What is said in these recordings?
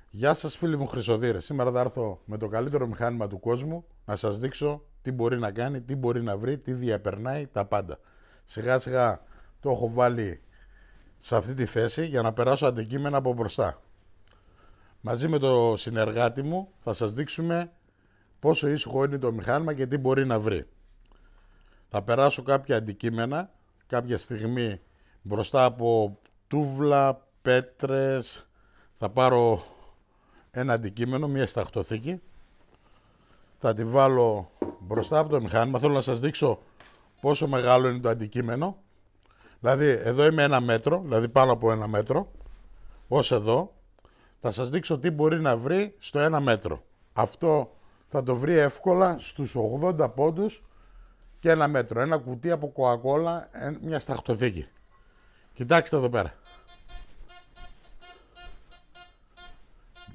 Γεια σας φίλοι μου Χρυσοδύρες. Σήμερα θα έρθω με το καλύτερο μηχάνημα του κόσμου να σας δείξω τι μπορεί να κάνει, τι μπορεί να βρει, τι διαπερνάει, τα πάντα. Σιγά σιγά το έχω βάλει σε αυτή τη θέση για να περάσω αντικείμενα από μπροστά. Μαζί με το συνεργάτη μου θα σας δείξουμε πόσο ήσυχο είναι το μηχάνημα και τι μπορεί να βρει. Θα περάσω κάποια αντικείμενα κάποια στιγμή μπροστά από τούβλα, πέτρες. Θα πάρω ένα αντικείμενο, μια σταχτοθήκη. Θα τη βάλω μπροστά από το μηχάνημα. Θέλω να σας δείξω πόσο μεγάλο είναι το αντικείμενο. Δηλαδή εδώ είμαι 1 μέτρο, δηλαδή πάνω από 1 μέτρο. Ως εδώ. Θα σας δείξω τι μπορεί να βρει στο 1 μέτρο. Αυτό θα το βρει εύκολα στους 80 πόντους και 1 μέτρο. Ένα κουτί από κοκακόλα, μια σταχτοθήκη. Κοιτάξτε εδώ πέρα.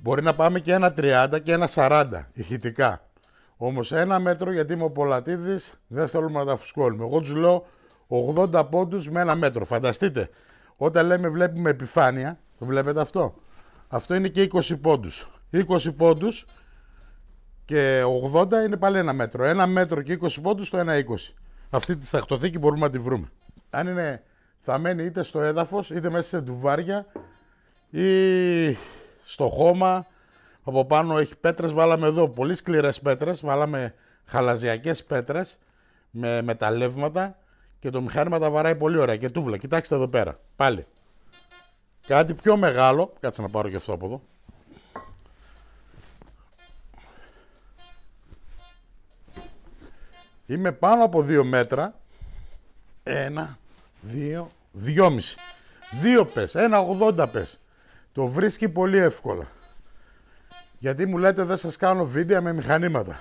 Μπορεί να πάμε και 1,30 και 1,40 ηχητικά. Όμως 1 μέτρο, γιατί είμαι ο Πολατίδης, δεν θέλουμε να τα φουσκώνουμε. Εγώ τους λέω 80 πόντους με 1 μέτρο. Φανταστείτε, όταν λέμε βλέπουμε επιφάνεια, το βλέπετε αυτό. Αυτό είναι και 20 πόντους. 20 πόντους και 80 είναι πάλι 1 μέτρο. 1 μέτρο και 20 πόντους το 1,20. Αυτή τη σταχτοθήκη μπορούμε να τη βρούμε. Αν είναι θαμμένη είτε στο έδαφος, είτε μέσα σε ντουβάρια ή στο χώμα. Από πάνω έχει πέτρες, βάλαμε εδώ πολύ σκληρές πέτρες, βάλαμε χαλαζιακές πέτρες με μεταλλεύματα και το μηχάνημα τα βαράει πολύ ωραία και τούβλα. Κοιτάξτε εδώ πέρα, πάλι. Κάτι πιο μεγάλο, κάτσε να πάρω και αυτό από εδώ. Είμαι πάνω από 2 μέτρα, 1, 2, 2,5. 2 πες, 1,80 πες. Το βρίσκει πολύ εύκολα. Γιατί μου λέτε δεν σας κάνω βίντεο με μηχανήματα.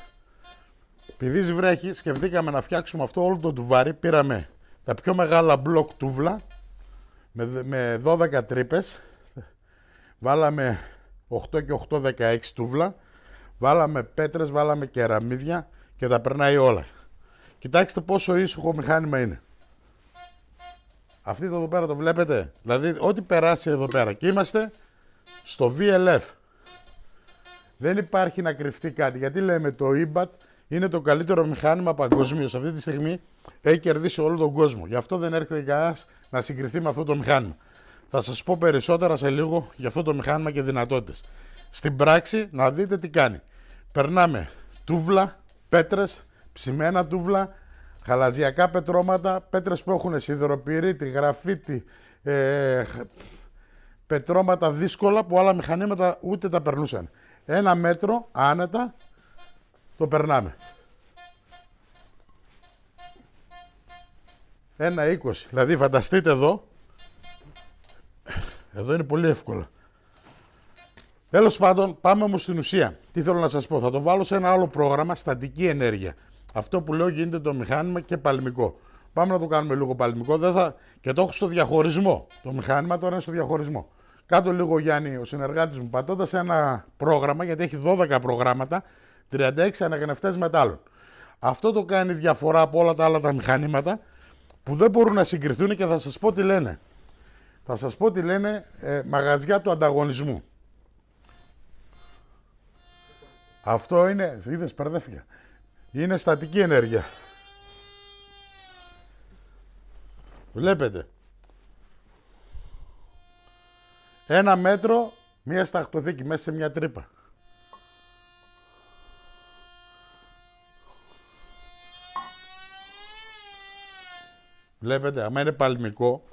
Επειδή βρέχει, σκεφτήκαμε να φτιάξουμε αυτό όλο το τουβάρι. Πήραμε τα πιο μεγάλα μπλοκ τούβλα με 12 τρύπες. Βάλαμε 8 και 8, 16 τούβλα. Βάλαμε πέτρες, βάλαμε κεραμίδια και τα περνάει όλα. Κοιτάξτε πόσο ήσυχο μηχάνημα είναι. Αυτή το εδώ πέρα το βλέπετε. Δηλαδή ό,τι περάσει εδώ πέρα. Και είμαστε στο VLF. Δεν υπάρχει να κρυφτεί κάτι. Γιατί λέμε το EBAT είναι το καλύτερο μηχάνημα παγκοσμίως. Αυτή τη στιγμή έχει κερδίσει όλο τον κόσμο. Γι' αυτό δεν έρχεται κανένας να συγκριθεί με αυτό το μηχάνημα. Θα σας πω περισσότερα σε λίγο για αυτό το μηχάνημα και δυνατότητες. Στην πράξη να δείτε τι κάνει. Περνάμε τούβλα, πέτρες, ψημένα τούβλα, χαλαζιακά πετρώματα, πέτρες που έχουν σιδεροπυρίτη, γραφίτη, πετρώματα δύσκολα που άλλα μηχανήματα ούτε τα περνούσαν. 1 μέτρο άνετα το περνάμε. 1,20. Δηλαδή φανταστείτε εδώ. Εδώ είναι πολύ εύκολο. Τέλος πάντων, πάμε όμως στην ουσία. Τι θέλω να σας πω. Θα το βάλω σε ένα άλλο πρόγραμμα, στατική ενέργεια. Αυτό που λέω γίνεται το μηχάνημα και παλμικό. Πάμε να το κάνουμε λίγο παλμικό. Και το έχω στο διαχωρισμό. Το μηχάνημα τώρα είναι στο διαχωρισμό. Κάτω λίγο Γιάννη, ο συνεργάτης μου, πατώντας ένα πρόγραμμα, γιατί έχει 12 προγράμματα, 36 αναγνευτές μετάλλων. Αυτό το κάνει διαφορά από όλα τα άλλα τα μηχανήματα που δεν μπορούν να συγκριθούν και θα σας πω τι λένε. Θα σας πω τι λένε μαγαζιά του ανταγωνισμού. Αυτό είναι, είδες, μπερδεύτηκα. Είναι στατική ενέργεια. Βλέπετε. 1 μέτρο, μία σταχτοθήκη μέσα σε μια τρύπα. Βλέπετε, άμα είναι παλμικό,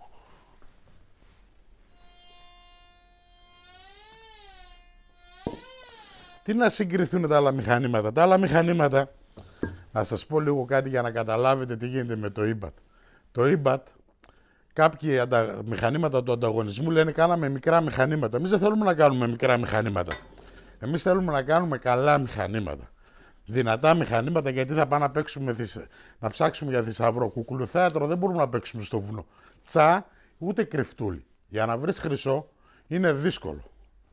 τι να συγκριθούν τα άλλα μηχανήματα. Τα άλλα μηχανήματα, να σας πω λίγο κάτι για να καταλάβετε τι γίνεται με το EBAT. Το EBAT, κάποιοι μηχανήματα του ανταγωνισμού λένε κάναμε μικρά μηχανήματα. Εμείς δεν θέλουμε να κάνουμε μικρά μηχανήματα. Εμείς θέλουμε να κάνουμε καλά μηχανήματα. Δυνατά μηχανήματα, γιατί θα πάμε να ψάξουμε για θησαυρό. Κουκουλοθέατρο δεν μπορούμε να παίξουμε στο βουνό. Τσα, ούτε κρυφτούλι. Για να βρεις χρυσό είναι δύσκολο.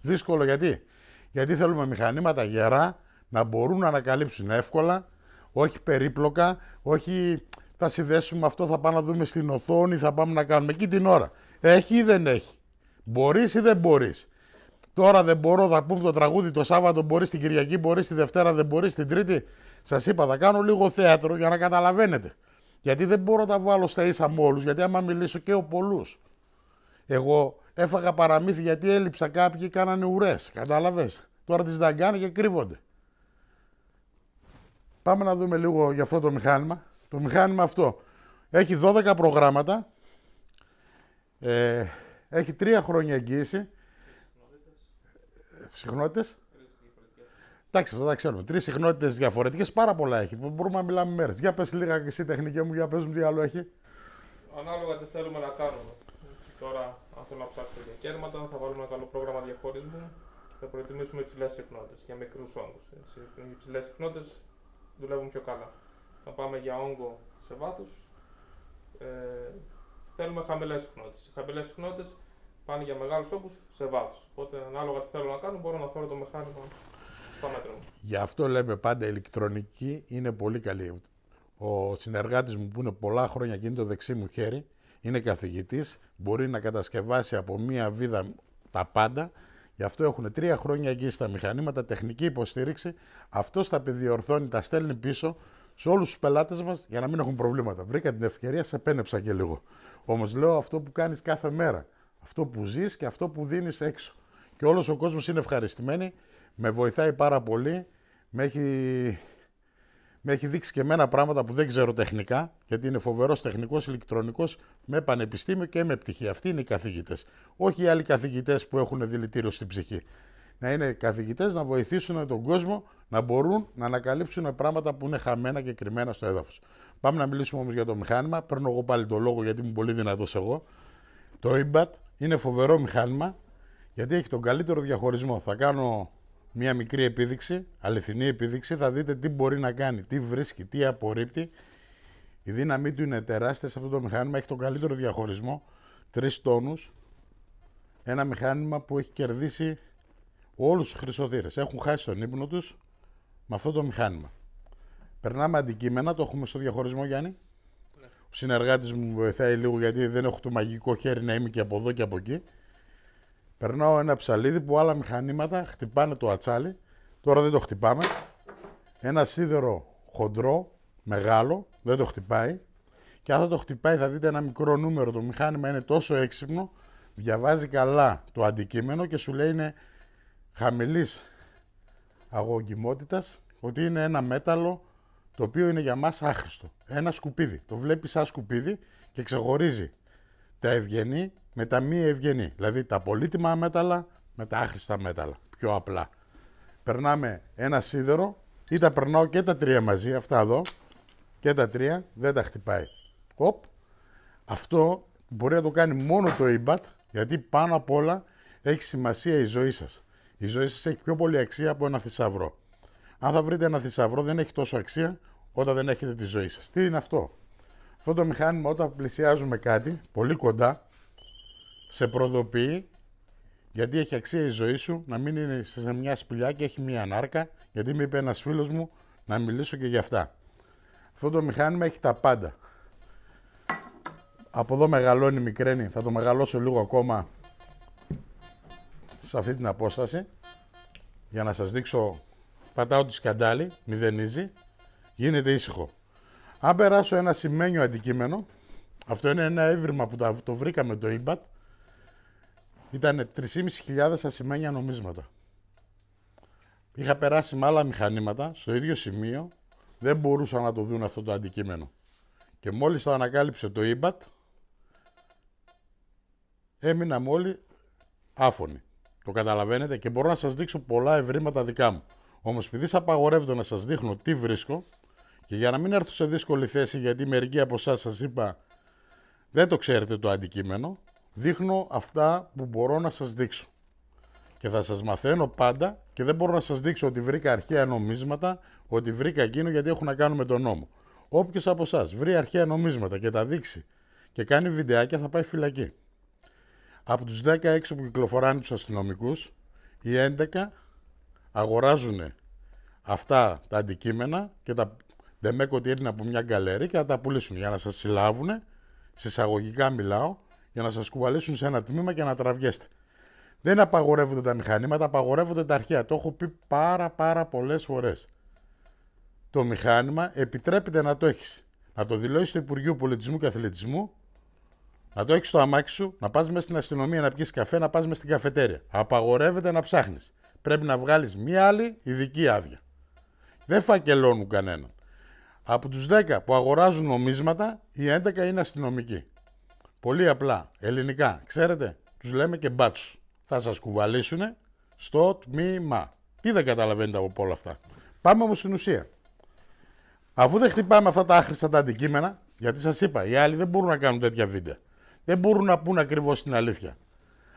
Δύσκολο γιατί. Γιατί θέλουμε μηχανήματα γερά να μπορούν να ανακαλύψουν εύκολα, όχι περίπλοκα, όχι θα συνδέσουμε αυτό, θα πάμε να δούμε στην οθόνη, θα πάμε να κάνουμε εκεί την ώρα. Έχει ή δεν έχει. Μπορείς ή δεν μπορείς. Τώρα δεν μπορώ, θα πούμε το τραγούδι το Σάββατο μπορεί, την Κυριακή μπορεί, τη Δευτέρα δεν μπορεί, την Τρίτη. Σας είπα, θα κάνω λίγο θέατρο για να καταλαβαίνετε. Γιατί δεν μπορώ να τα βάλω στα ίσα με όλους, γιατί άμα μιλήσω και ο πολλούς. Εγώ έφαγα παραμύθι γιατί έλειψα κάποιοι, κάνανε ουρές. Κατάλαβες. Τώρα τις δαγκάνε και κρύβονται. Πάμε να δούμε λίγο για αυτό το μηχάνημα. Το μηχάνημα αυτό έχει 12 προγράμματα. Έχει 3 χρόνια εγγύηση. Συχνότητες. Εντάξει, αυτά τα ξέρουμε. 3 συχνότητες διαφορετικές, πάρα πολλά έχει. Μπορούμε να μιλάμε μέρες. Για πες λίγα και εσύ, τεχνική μου, για πες μου τι άλλο έχει. Ανάλογα τι θέλουμε να κάνουμε. Τώρα, αν θέλω να ψάξω για κέρματα, θα βάλουμε ένα καλό πρόγραμμα διαχωρισμού και θα προετοιμήσουμε υψηλές συχνότητες για μικρούς όγκους. Οι υψηλές συχνότητες δουλεύουν πιο καλά. Θα πάμε για όγκο σε βάθος. Θέλουμε χαμηλές συχνότητες. Οι χαμηλές συχνότητες πάνε για μεγάλους όγκους σε βάθος. Οπότε, ανάλογα τι θέλω να κάνω, μπορώ να φέρω το μηχάνημα στα μέτρα μου. Γι' αυτό λέμε πάντα η ηλεκτρονική είναι πολύ καλή. Ο συνεργάτης μου που είναι πολλά χρόνια και είναι το δεξί μου χέρι, είναι καθηγητής, μπορεί να κατασκευάσει από μία βίδα τα πάντα. Γι' αυτό έχουν 3 χρόνια εγγύηση στα μηχανήματα, τεχνική υποστήριξη. Αυτός τα επιδιορθώνει, τα στέλνει πίσω σε όλους τους πελάτες μας για να μην έχουν προβλήματα. Βρήκα την ευκαιρία, σε πένεψα και λίγο. Όμως λέω αυτό που κάνεις κάθε μέρα. Αυτό που ζεις και αυτό που δίνεις έξω. Και όλος ο κόσμος είναι ευχαριστημένοι. Με βοηθάει πάρα πολύ. Με έχει δείξει και εμένα πράγματα που δεν ξέρω τεχνικά, γιατί είναι φοβερός τεχνικός ηλεκτρονικός με πανεπιστήμιο και με πτυχία. Αυτοί είναι οι καθηγητές. Όχι οι άλλοι καθηγητές που έχουν δηλητήριο στην ψυχή. Να είναι καθηγητές να βοηθήσουν τον κόσμο να μπορούν να ανακαλύψουν πράγματα που είναι χαμένα και κρυμμένα στο έδαφος. Πάμε να μιλήσουμε όμως για το μηχάνημα. Παίρνω εγώ πάλι το λόγο γιατί είμαι πολύ δυνατός εγώ. Το IMBAT είναι φοβερό μηχάνημα γιατί έχει τον καλύτερο διαχωρισμό. Θα κάνω μία μικρή επίδειξη, αληθινή επίδειξη, θα δείτε τι μπορεί να κάνει, τι βρίσκει, τι απορρίπτει. Η δύναμή του είναι τεράστια σε αυτό το μηχάνημα, έχει τον καλύτερο διαχωρισμό, 3 τόνους. Ένα μηχάνημα που έχει κερδίσει όλους τους χρυσοδύρες. Έχουν χάσει τον ύπνο τους με αυτό το μηχάνημα. Περνάμε αντικείμενα, το έχουμε στο διαχωρισμό, Γιάννη. Ναι. Ο συνεργάτης μου βοηθάει λίγο γιατί δεν έχω το μαγικό χέρι να είμαι και από εδώ και από εκεί. Περνάω ένα ψαλίδι που άλλα μηχανήματα χτυπάνε το ατσάλι. Τώρα δεν το χτυπάμε. Ένα σίδερο χοντρό, μεγάλο, δεν το χτυπάει. Και αν θα το χτυπάει θα δείτε ένα μικρό νούμερο. Το μηχάνημα είναι τόσο έξυπνο, διαβάζει καλά το αντικείμενο και σου λέει είναι χαμηλής αγωγημότητας, ότι είναι ένα μέταλλο το οποίο είναι για μας άχρηστο. Ένα σκουπίδι. Το βλέπει σαν σκουπίδι και ξεχωρίζει τα ευγενή με τα μη ευγενή. Δηλαδή τα πολύτιμα μέταλλα με τα άχρηστα μέταλλα. Πιο απλά. Περνάμε ένα σίδερο ή τα περνάω και τα 3 μαζί, αυτά εδώ, και τα 3 δεν τα χτυπάει. Οπ. Αυτό μπορεί να το κάνει μόνο το IMBAT, γιατί πάνω απ' όλα έχει σημασία η ζωή σας. Η ζωή σας έχει πιο πολύ αξία από ένα θησαυρό. Αν θα βρείτε ένα θησαυρό δεν έχει τόσο αξία όταν δεν έχετε τη ζωή σας. Τι είναι αυτό? Αυτό το μηχάνημα όταν πλησιάζουμε κάτι πολύ κοντά σε προδοποιεί, γιατί έχει αξία η ζωή σου, να μην είναι σε μια σπηλιά και έχει μια ανάρκα, γιατί με είπε ένας φίλος μου να μιλήσω και γι' αυτά. Αυτό το μηχάνημα έχει τα πάντα. Από εδώ μεγαλώνει, μικραίνει, θα το μεγαλώσω λίγο ακόμα σε αυτή την απόσταση, για να σας δείξω. Πατάω τη σκαντάλη, μηδενίζει, γίνεται ήσυχο. Αν περάσω ένα σημαίνιο αντικείμενο, αυτό είναι ένα έβριμα που το βρήκαμε το IMBAT, ήταν 3.500 ασημένια νομίσματα. Είχα περάσει με άλλα μηχανήματα, στο ίδιο σημείο, δεν μπορούσαν να το δουν αυτό το αντικείμενο. Και μόλις το ανακάλυψε το IMBAT, έμειναμε όλοι άφωνοι. Το καταλαβαίνετε και μπορώ να σας δείξω πολλά ευρήματα δικά μου. Όμως επειδή απαγορεύεται να σας δείχνω τι βρίσκω και για να μην έρθω σε δύσκολη θέση, γιατί μερικοί από εσάς σας είπα δεν το ξέρετε το αντικείμενο, δείχνω αυτά που μπορώ να σας δείξω. Και θα σας μαθαίνω πάντα και δεν μπορώ να σας δείξω ότι βρήκα αρχαία νομίσματα, ότι βρήκα εκείνο γιατί έχουν να κάνουν με τον νόμο. Όποιος από εσάς βρει αρχαία νομίσματα και τα δείξει και κάνει βιντεάκια θα πάει φυλακή. Από τους 10 έξω που κυκλοφοράνε τους αστυνομικούς, οι 11 αγοράζουν αυτά τα αντικείμενα και τα ντεμέκο ότι είναι από μια γκαλέρη και θα τα πουλήσουν για να σας συλλάβουν, συσσαγωγικά μιλάω, για να σας κουβαλήσουν σε ένα τμήμα και να τραβιέστε. Δεν απαγορεύονται τα μηχανήματα, απαγορεύονται τα αρχεία. Το έχω πει πάρα πολλές φορές. Το μηχάνημα επιτρέπεται να το έχεις. Να το δηλώσεις στο Υπουργείο Πολιτισμού και Αθλητισμού, να το έχεις στο αμάξι σου, να πας μέσα στην αστυνομία να πιεις καφέ, να πας μέσα στην καφετέρια. Απαγορεύεται να ψάχνεις. Πρέπει να βγάλεις μία άλλη ειδική άδεια. Δεν φακελώνουν κανέναν. Από τους 10 που αγοράζουν νομίσματα, οι 11 είναι αστυνομικοί. Πολύ απλά, ελληνικά, ξέρετε, τους λέμε και μπάτσους. Θα σας κουβαλήσουνε στο τμήμα. Τι δεν καταλαβαίνετε από όλα αυτά. Πάμε όμως στην ουσία. Αφού δεν χτυπάμε αυτά τα άχρηστα τα αντικείμενα, γιατί σας είπα, οι άλλοι δεν μπορούν να κάνουν τέτοια βίντεο. Δεν μπορούν να πούν ακριβώς την αλήθεια.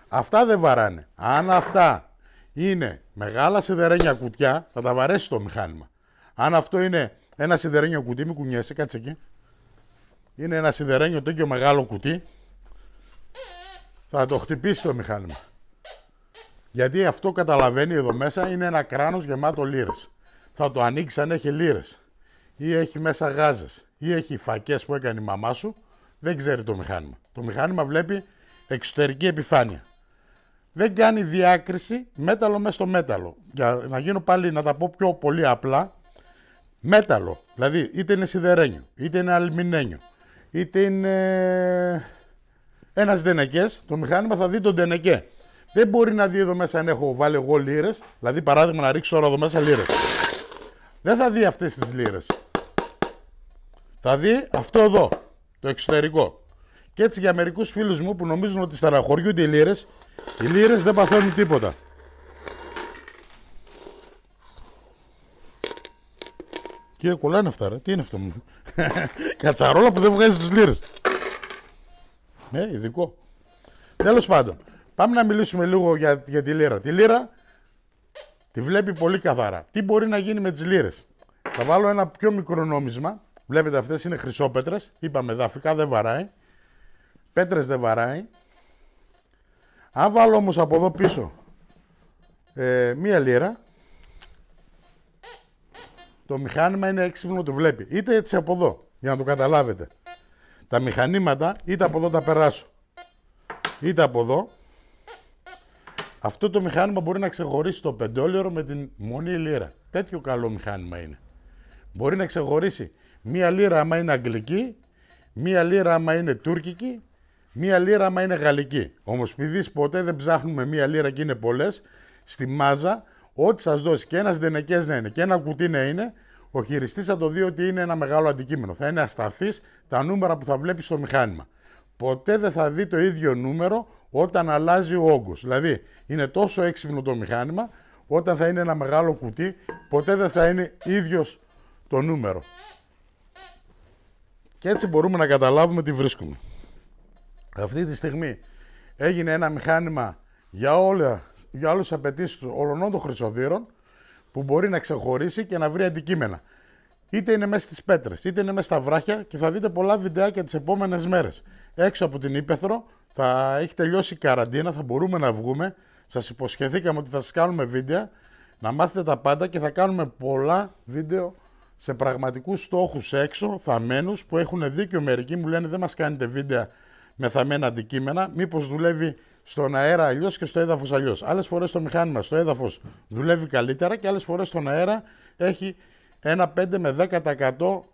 Αυτά δεν βαράνε. Αν αυτά είναι μεγάλα σιδερένια κουτιά, θα τα βαρέσει το μηχάνημα. Αν αυτό είναι ένα σιδερένιο κουτί, μην κουνιέσαι, κάτσε εκεί. Είναι ένα σιδερένιο τέτοιο μεγάλο κουτί, θα το χτυπήσει το μηχάνημα. Γιατί αυτό καταλαβαίνει εδώ μέσα είναι ένα κράνος γεμάτο λίρες. Θα το ανοίξει αν έχει λίρες. Ή έχει μέσα γάζες. Ή έχει φακές που έκανε η μαμά σου. Δεν ξέρει το μηχάνημα. Το μηχάνημα βλέπει εξωτερική επιφάνεια. Δεν κάνει διάκριση μέταλλο μέσα στο μέταλλο. Για να γίνω πάλι να τα πω πιο πολύ απλά. Μέταλλο. Δηλαδή είτε είναι σιδερένιο, είτε είναι αλουμινένιο, είτε είναι ένας ντενεκές. Το μηχάνημα θα δει τον ντενεκέ. Δεν μπορεί να δει εδώ μέσα αν έχω βάλει εγώ λίρες. Δηλαδή παράδειγμα να ρίξω τώρα εδώ μέσα λίρες. Δεν θα δει αυτές τις λίρες. Θα δει αυτό εδώ, το εξωτερικό. Και έτσι για μερικούς φίλους μου που νομίζουν ότι στεναχωριούνται οι λίρες δεν παθαίνουν τίποτα. Κύριε, κολλάνε αυτά, ρε. Τι είναι αυτό μου. Κατσαρόλα που δεν βγάζει τις λίρες. Ναι, ειδικό. Τέλος πάντων, πάμε να μιλήσουμε λίγο για τη λίρα. Τη λίρα τη βλέπει πολύ καθαρά. Τι μπορεί να γίνει με τις λίρες. Θα βάλω ένα πιο μικρό νόμισμα. Βλέπετε αυτές είναι χρυσόπέτρες. Είπαμε δαφικά δεν βαράει. Πέτρες δεν βαράει. Αν βάλω όμως από εδώ πίσω μία λίρα, το μηχάνημα είναι έξυπνο, το βλέπει. Είτε έτσι από εδώ, για να το καταλάβετε. Τα μηχανήματα είτε από εδώ τα περάσω, είτε από εδώ. Αυτό το μηχάνημα μπορεί να ξεχωρίσει το πεντόλιρο με την μονή λίρα. Τέτοιο καλό μηχάνημα είναι. Μπορεί να ξεχωρίσει μία λίρα άμα είναι αγγλική, μία λίρα άμα είναι τουρκική, μία λίρα άμα είναι γαλλική. Όμως επειδή ποτέ δεν ψάχνουμε μία λίρα και είναι πολλές, στη μάζα, ό,τι σας δώσει και ένας ντενεκές να είναι και ένα κουτί να είναι, ο χειριστής θα το δει ότι είναι ένα μεγάλο αντικείμενο. Θα είναι ασταθής τα νούμερα που θα βλέπει στο μηχάνημα. Ποτέ δεν θα δει το ίδιο νούμερο όταν αλλάζει ο όγκος. Δηλαδή, είναι τόσο έξυπνο το μηχάνημα, όταν θα είναι ένα μεγάλο κουτί, ποτέ δεν θα είναι ίδιος το νούμερο. Και έτσι μπορούμε να καταλάβουμε τι βρίσκουμε. Αυτή τη στιγμή έγινε ένα μηχάνημα για όλες τις απαιτήσεις όλων των χρυσοδύρων που μπορεί να ξεχωρίσει και να βρει αντικείμενα. Είτε είναι μέσα στις πέτρες, είτε είναι μέσα στα βράχια και θα δείτε πολλά βιντεάκια τις επόμενες μέρες. Έξω από την Ήπεθρο θα έχει τελειώσει η καραντίνα, θα μπορούμε να βγούμε. Σας υποσχεθήκαμε ότι θα σας κάνουμε βίντεο, να μάθετε τα πάντα και θα κάνουμε πολλά βίντεο σε πραγματικούς στόχους έξω, θαμμένους, που έχουν δίκιο μερικοί, μου λένε δεν μας κάνετε βίντεο με θαμμένα αντικείμενα, μήπως δουλεύει στον αέρα αλλιώς και στο έδαφος αλλιώς. Άλλες φορές το μηχάνημα στο έδαφος δουλεύει καλύτερα και άλλες φορές στον αέρα έχει ένα 5 με 10%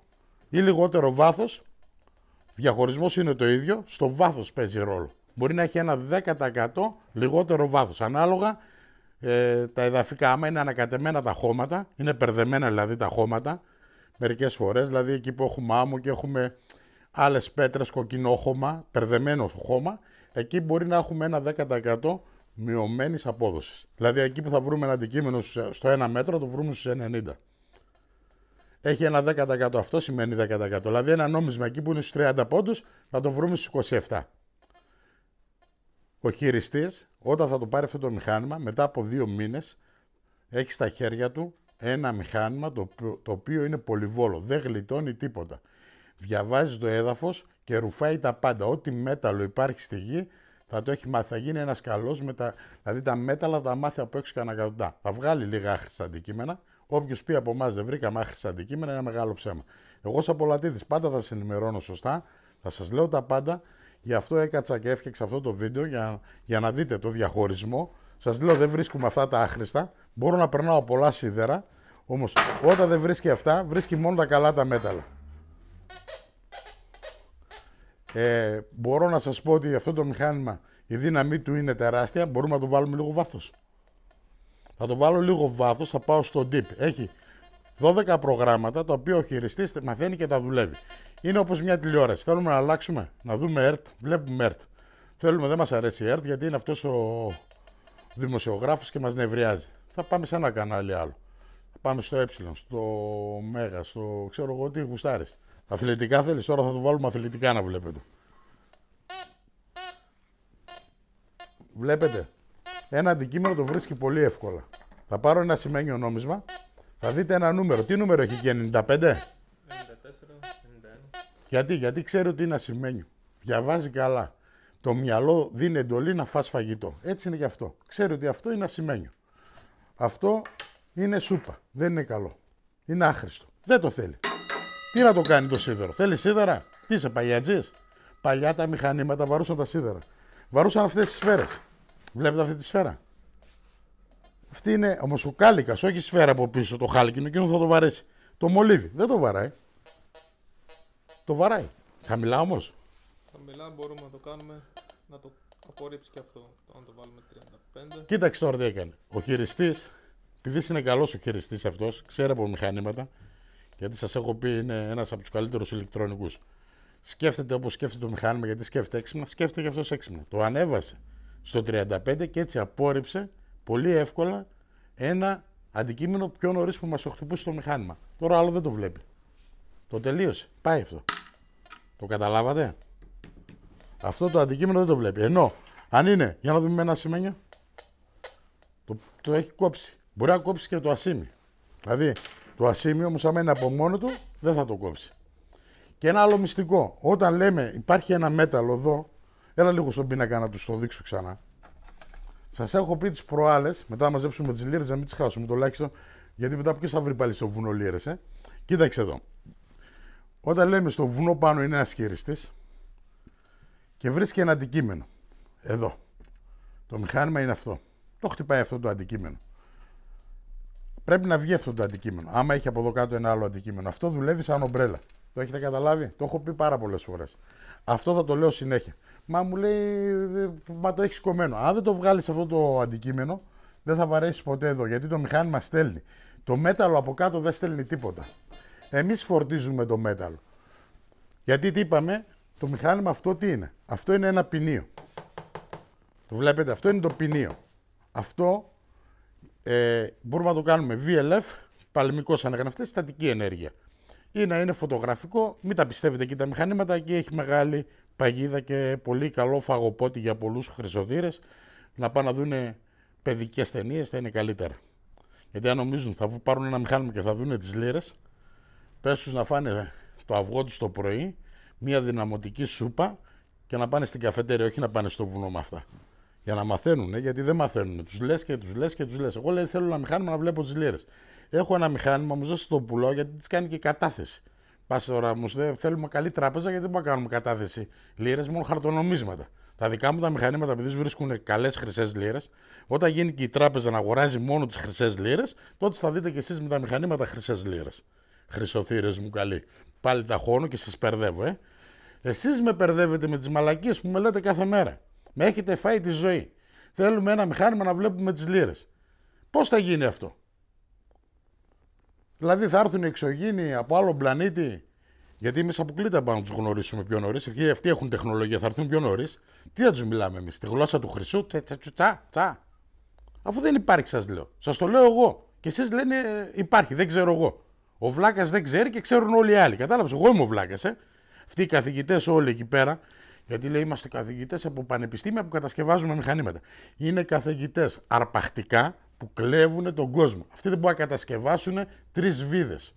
ή λιγότερο βάθος. Διαχωρισμός είναι το ίδιο, στο βάθος παίζει ρόλο. Μπορεί να έχει ένα 10% λιγότερο βάθος. Ανάλογα τα εδαφικά, άμα είναι ανακατεμένα τα χώματα, είναι περδεμένα δηλαδή τα χώματα, μερικές φορές, δηλαδή εκεί που έχουμε άμμο και έχουμε άλλες πέτρες, κοκκινόχωμα, περδεμένο χώμα, εκεί μπορεί να έχουμε ένα 10% μειωμένης απόδοσης. Δηλαδή εκεί που θα βρούμε ένα αντικείμενο στο 1 μέτρο, το βρούμε στους 90. Έχει ένα 10%, αυτό σημαίνει 10%. Δηλαδή ένα νόμισμα εκεί που είναι στους 30 πόντους, θα το βρούμε στους 27. Ο χειριστής, όταν θα το πάρει αυτό το μηχάνημα, μετά από 2 μήνες, έχει στα χέρια του ένα μηχάνημα το οποίο είναι πολυβόλο, δεν γλιτώνει τίποτα. Διαβάζει το έδαφος και ρουφάει τα πάντα. Ό,τι μέταλλο υπάρχει στη γη θα το έχει μάθει. Θα γίνει ένας καλός, δηλαδή τα μέταλλα θα μάθει από έξω και ανακατοτά. Θα βγάλει λίγα άχρηστα αντικείμενα. Όποιος πει από εμάς δεν βρήκαμε άχρηστα αντικείμενα, είναι ένα μεγάλο ψέμα. Εγώ, σαν πελατής, πάντα θα σας ενημερώνω σωστά, θα σας λέω τα πάντα. Γι' αυτό έκατσα και έφτιαξα αυτό το βίντεο για να δείτε το διαχωρισμό Σας λέω, δεν βρίσκουμε αυτά τα άχρηστα. Μπορώ να περνάω πολλά σίδερα. Όμως, όταν δεν βρίσκει αυτά, βρίσκει μόνο τα καλά τα μέταλλα. Μπορώ να σας πω ότι αυτό το μηχάνημα, η δύναμή του είναι τεράστια. Μπορούμε να το βάλουμε λίγο βάθος. Θα το βάλω λίγο βάθος, θα πάω στο deep. Έχει 12 προγράμματα, τα οποία ο χειριστής μαθαίνει και τα δουλεύει. Είναι όπως μια τηλεόραση. Θέλουμε να αλλάξουμε, να δούμε ERT, βλέπουμε ERT. Θέλουμε, δεν μας αρέσει ERT, γιατί είναι αυτός ο δημοσιογράφος και μας νευριάζει. Θα πάμε σε ένα κανάλι άλλο. Θα πάμε στο ε, στο μέγα, στο ξέρω εγώ τι γουστάρεις. Αθλητικά θέλεις, τώρα θα το βάλουμε αθλητικά να βλέπετε. Βλέπετε, ένα αντικείμενο το βρίσκει πολύ εύκολα. Θα πάρω ένα σημαίνιο νόμισμα, θα δείτε ένα νούμερο. Τι νούμερο έχει και 95? 94, 91. Γιατί ξέρει ότι είναι ασημένιο. Διαβάζει καλά. Το μυαλό δίνει εντολή να φας φαγητό. Έτσι είναι γι' αυτό. Ξέρει ότι αυτό είναι ασημένιο. Αυτό είναι σούπα. Δεν είναι καλό. Είναι άχρηστο. Δεν το θέλει. Τι να το κάνει το σίδερο? Θέλει σίδερα? Τι είσαι, παλιατζής? Παλιά τα μηχανήματα βαρούσαν τα σίδερα. Βαρούσαν αυτές τις σφαίρες. Βλέπετε αυτή τη σφαίρα? Αυτή είναι όμως ο κάλικας, όχι η σφαίρα από πίσω, το χάλκινο, εκείνο θα το βαρέσει. Το μολύβι δεν το βαράει. Το βαράει. Χαμηλά όμως. Χαμηλά μπορούμε να το κάνουμε, να το απορρίψει και αυτό. Αν το βάλουμε 35. Κοίταξε τώρα τι έκανε. Ο χειριστής, επειδή είναι καλός ο χειριστής αυτός, ξέρει από μηχανήματα, γιατί σας έχω πει είναι ένας από τους καλύτερους ηλεκτρονικούς. Σκέφτεται όπως σκέφτεται το μηχάνημα, γιατί σκέφτεται έξυπνα, σκέφτεται και αυτός έξυπνα. Το ανέβασε στο 35 και έτσι απόρριψε πολύ εύκολα ένα αντικείμενο πιο νωρίς που μας το χτυπούσε το μηχάνημα. Τώρα άλλο δεν το βλέπει. Το τελείωσε. Πάει αυτό. Το καταλάβατε? Αυτό το αντικείμενο δεν το βλέπει. Ενώ αν είναι, για να δούμε ένα σημαίνιο, το έχει κόψει. Μπορεί να κόψει και το ασίμι. Δηλαδή το ασίμι όμως άμα είναι από μόνο του δεν θα το κόψει. Και ένα άλλο μυστικό. Όταν λέμε υπάρχει ένα μέταλλο εδώ, έλα λίγο στον πίνακα να του το δείξω ξανά. Σας έχω πει τις προάλλες, μετά να μαζέψουμε τις λίρες να μην τις χάσουμε τουλάχιστον, γιατί μετά ποιος θα βρει πάλι στο βουνό λίρες, Κοίταξε εδώ. Όταν λέμε στο βουνό πάνω είναι ένας χειριστής και βρίσκει ένα αντικείμενο. Εδώ. Το μηχάνημα είναι αυτό. Το χτυπάει αυτό το αντικείμενο. Πρέπει να βγει αυτό το αντικείμενο. Άμα έχει από εδώ κάτω ένα άλλο αντικείμενο. Αυτό δουλεύει σαν ομπρέλα. Το έχετε καταλάβει? Το έχω πει πάρα πολλές φορές. Αυτό θα το λέω συνέχεια. Μα μου λέει, μα το έχεις κομμένο. Αν δεν το βγάλεις αυτό το αντικείμενο, δεν θα βαρέσεις ποτέ εδώ. Γιατί το μηχάνημα στέλνει. Το μέταλλο από κάτω δεν στέλνει τίποτα. Εμείς φορτίζουμε το μέταλλο. Γιατί τι είπαμε, το μηχάνημα αυτό τι είναι? Αυτό είναι ένα ποινίο. Το βλέπετε, αυτό είναι το ποινίο. Αυτό μπορούμε να το κάνουμε VLF, παλαιμικός αναγνευτής, στατική ενέργεια. Ή να είναι φωτογραφικό, μην τα πιστεύετε εκεί τα μηχανήματα, εκεί έχει μεγάλη παγίδα και πολύ καλό φαγοπότη για πολλούς χρυσοδύρες. Να πάνε να δουν παιδικές ταινίες, θα είναι καλύτερα. Γιατί αν νομίζουν θα πάρουν ένα μηχάνημα και θα δουν τις λίρες, πες τους να φάνε το αυγό τους το πρωί, μια δυναμωτική σούπα και να πάνε στην καφετέρια, όχι να πάνε στο βουνό με αυτά. Για να μαθαίνουν, γιατί δεν μαθαίνουν. Τους λες και τους λες και τους λες. Εγώ λέει θέλω ένα μηχάνημα να βλέπω τις λίρες. Έχω ένα μηχάνημα, μου δώσει το πουλό γιατί τις κάνει και κατάθεση. Πας τώρα, μου λέει θέλουμε καλή τράπεζα γιατί δεν μπορούμε να κάνουμε κατάθεση λίρες, μόνο χαρτονομίσματα. Τα δικά μου τα μηχανήματα, επειδή βρίσκουν καλές χρυσές λίρες, όταν γίνει και η τράπεζα να αγοράζει μόνο τις χρυσές λίρες, τότε θα δείτε και εσείς με τα μηχανήματα χρυσές λίρες. Χρυσοθύρες μου καλή. Πάλι τα χώνω και σας μπερδεύω, Εσείς με μπερδεύετε με τις μαλακίες που με λέτε κάθε μέρα. Με έχετε φάει τη ζωή. Θέλουμε ένα μηχάνημα να βλέπουμε τις λίρες. Πώς θα γίνει αυτό? Δηλαδή θα έρθουν οι εξωγήινοι από άλλο πλανήτη, γιατί εμείς αποκλείται πάνω να τους γνωρίσουμε πιο νωρίς. Αυτοί έχουν τεχνολογία, θα έρθουν πιο νωρίς. Τι θα τους μιλάμε εμείς? Τη γλώσσα του χρυσού, τσα. Αφού δεν υπάρχει, σας λέω. Σας το λέω εγώ. Και εσείς λένε υπάρχει, δεν ξέρω εγώ. Ο βλάκας δεν ξέρει και ξέρουν όλοι οι άλλοι. Κατάλαβες, εγώ είμαι ο βλάκας, Αυτοί οι καθηγητές όλοι εκεί πέρα, γιατί λέει είμαστε καθηγητές από πανεπιστήμια που κατασκευάζουμε μηχανήματα. Είναι καθηγητές αρπακτικά που κλέβουν τον κόσμο. Αυτοί δεν μπορούν να κατασκευάσουν 3 βίδες.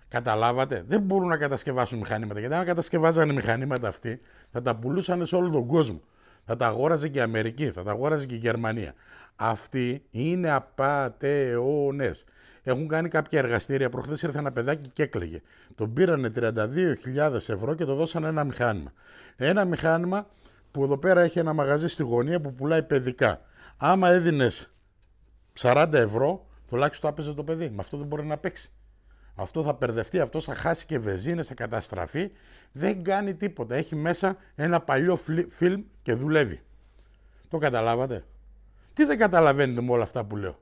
Καταλάβατε, δεν μπορούν να κατασκευάσουν μηχανήματα. Γιατί αν κατασκευάζανε μηχανήματα αυτοί, θα τα πουλούσαν σε όλο τον κόσμο. Θα τα αγόραζε και η Αμερική, θα τα αγόραζε και η Γερμανία. Αυτοί είναι απατεώνες. Έχουν κάνει κάποια εργαστήρια. Προχθές ήρθε ένα παιδάκι και έκλαιγε. Τον πήρανε 32.000 ευρώ και το δώσανε ένα μηχάνημα. Ένα μηχάνημα που εδώ πέρα έχει ένα μαγαζί στη γωνία που πουλάει παιδικά. Άμα έδινες 40 ευρώ, τουλάχιστον το έπαιζε το παιδί. Με αυτό δεν μπορεί να παίξει. Αυτό θα μπερδευτεί, αυτό θα χάσει και βενζίνες, θα καταστραφεί. Δεν κάνει τίποτα. Έχει μέσα ένα παλιό φιλμ και δουλεύει. Το καταλάβατε? Τι δεν καταλαβαίνετε με όλα αυτά που λέω?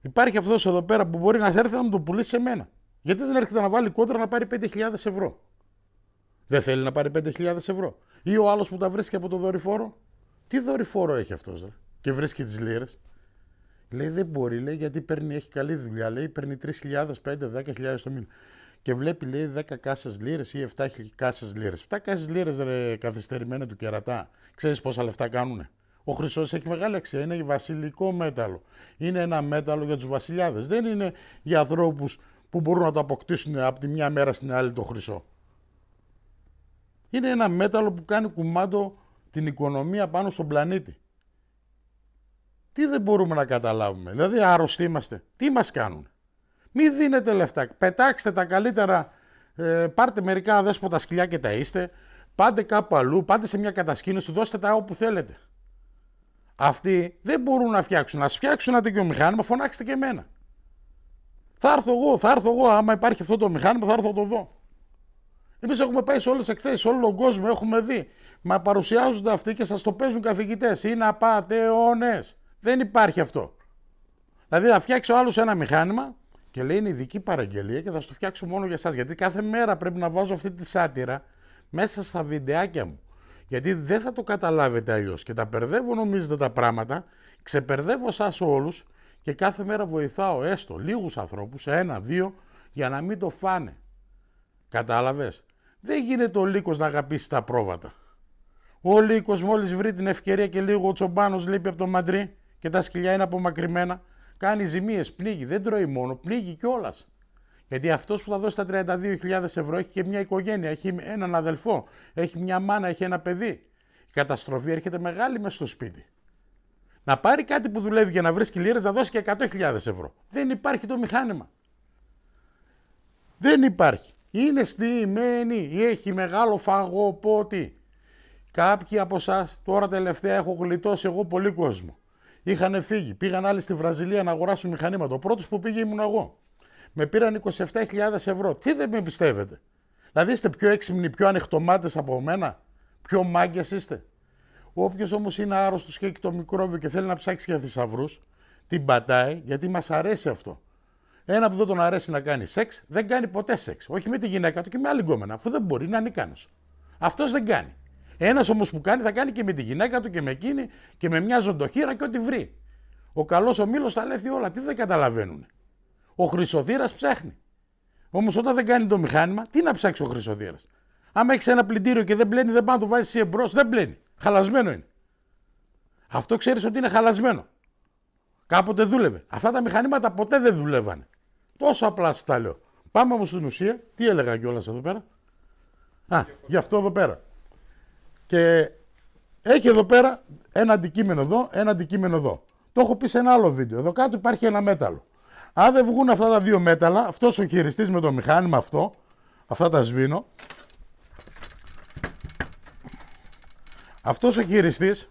Υπάρχει αυτός εδώ πέρα που μπορεί να έρθει να μου το πουλήσει σε μένα. Γιατί δεν έρχεται να βάλει κόντρα να πάρει 5.000 ευρώ? Δεν θέλει να πάρει 5.000 ευρώ. Ή ο άλλος που τα βρίσκει από το δορυφόρο. Τι δορυφόρο έχει αυτός, ρε? Και βρίσκει τις λίρες. Λέει δεν μπορεί, λέει, γιατί έχει καλή δουλειά. Λέει παίρνει 3.000, 5.000, 10.000 το μήνα. Και βλέπει, λέει, 10 κάσες λίρες ή 7 κάσες λίρες. 7 κάσες λίρες, ρε, καθυστερημένα του κερατά. Ξέρεις πόσα λεφτά κάνουνε? Ο χρυσός έχει μεγάλη αξία. Είναι βασιλικό μέταλλο. Είναι ένα μέταλλο για τους βασιλιάδες. Δεν είναι για ανθρώπους που μπορούν να το αποκτήσουν από τη μια μέρα στην άλλη το χρυσό. Είναι ένα μέταλλο που κάνει κουμάντο την οικονομία πάνω στον πλανήτη. Τι δεν μπορούμε να καταλάβουμε? Δηλαδή άρρωστοι είμαστε. Τι μας κάνουν? Μην δίνετε λεφτά. Πετάξτε τα καλύτερα. Πάρτε μερικά αδέσποτα σκυλιά και τα είστε. Πάτε κάπου αλλού. Πάτε σε μια κατασκήνωση. Δώστε τα όπου θέλετε. Αυτοί δεν μπορούν να φτιάξουν. Να φτιάξουν ένα τέτοιο μηχάνημα, φωνάξτε και εμένα. Θα έρθω εγώ. Άμα υπάρχει αυτό το μηχάνημα, θα έρθω να το δω. Εμείς έχουμε πάει σε όλες τις εκθέσεις, σε όλο τον κόσμο, έχουμε δει. Μα παρουσιάζονται αυτοί και σας το παίζουν καθηγητές. Είναι απατεώνες. Δεν υπάρχει αυτό. Δηλαδή θα φτιάξει ο άλλος ένα μηχάνημα και λέει είναι ειδική παραγγελία και θα στο φτιάξω μόνο για εσάς. Γιατί κάθε μέρα πρέπει να βάζω αυτή τη σάτυρα μέσα στα βιντεάκια μου. Γιατί δεν θα το καταλάβετε αλλιώς. Και τα μπερδεύω, νομίζετε, τα πράγματα, ξεπερδεύω εσάς όλους και κάθε μέρα βοηθάω έστω λίγους ανθρώπους, 1-2, για να μην το φάνε. Κατάλαβες? Δεν γίνεται ο λύκος να αγαπήσει τα πρόβατα. Ο λύκος μόλις βρει την ευκαιρία και λίγο ο τσομπάνος λείπει από το μαντρί και τα σκυλιά είναι απομακρυμένα, κάνει ζημίες, πνίγει. Δεν τρώει μόνο, πνίγει κιόλας. Γιατί αυτός που θα δώσει τα 32.000 ευρώ έχει και μια οικογένεια, έχει έναν αδελφό, έχει μια μάνα, έχει ένα παιδί. Η καταστροφή έρχεται μεγάλη μες στο σπίτι. Να πάρει κάτι που δουλεύει για να βρίσκει λίρες, να δώσει και 100.000 ευρώ. Δεν υπάρχει το μηχάνημα. Δεν υπάρχει. Είναι στημένη, έχει μεγάλο φαγοπότη. Κάποιοι από εσάς, τώρα τελευταία έχω γλιτώσει εγώ πολύ κόσμο. Είχαν φύγει, πήγαν άλλοι στη Βραζιλία να αγοράσουν μηχανήματα. Ο πρώτος που πήγε ήμουν εγώ. Με πήραν 27.000 ευρώ. Τι δεν με πιστεύετε? Δηλαδή είστε πιο έξυπνοι, πιο ανοιχτομάτες από μένα? Πιο μάγκες είστε? Όποιος όμως είναι άρρωστος και έχει το μικρόβιο και θέλει να ψάξει για θησαυρούς, την πατάει γιατί μας αρέσει αυτό. Ένα που δεν τον αρέσει να κάνει σεξ, δεν κάνει ποτέ σεξ. Όχι με τη γυναίκα του και με άλλη γκόμενα, αφού δεν μπορεί, είναι ανίκανος. Αυτός δεν κάνει. Ένας όμως που κάνει, θα κάνει και με τη γυναίκα του και με εκείνη και με μια ζωντοχύρα και ό,τι βρει. Ο καλός ο μήλος τα λέει όλα. Τι δεν καταλαβαίνουν? Ο χρυσοθύρας ψάχνει. Όμως όταν δεν κάνει το μηχάνημα, τι να ψάξει ο χρυσοθύρας? Άμα έχει ένα πλυντήριο και δεν μπλένει, δεν πάει να το βάζει εσύ εμπρός, δεν μπλένει. Χαλασμένο είναι. Αυτό ξέρεις ότι είναι χαλασμένο. Κάποτε δούλευε. Αυτά τα μηχανήματα ποτέ δεν δουλεύανε. Τόσο απλά σας τα λέω. Πάμε όμως στην ουσία. Τι έλεγα κιόλας εδώ πέρα? Γι' αυτό εδώ πέρα. Και έχει εδώ πέρα ένα αντικείμενο εδώ, ένα αντικείμενο εδώ. Το έχω πει σε ένα άλλο βίντεο. Εδώ κάτω υπάρχει ένα μέταλλο. Αν δεν βγουν αυτά τα δύο μέταλλα, αυτός ο χειριστής με το μηχάνημα αυτό, αυτά τα σβήνω. Αυτός ο χειριστής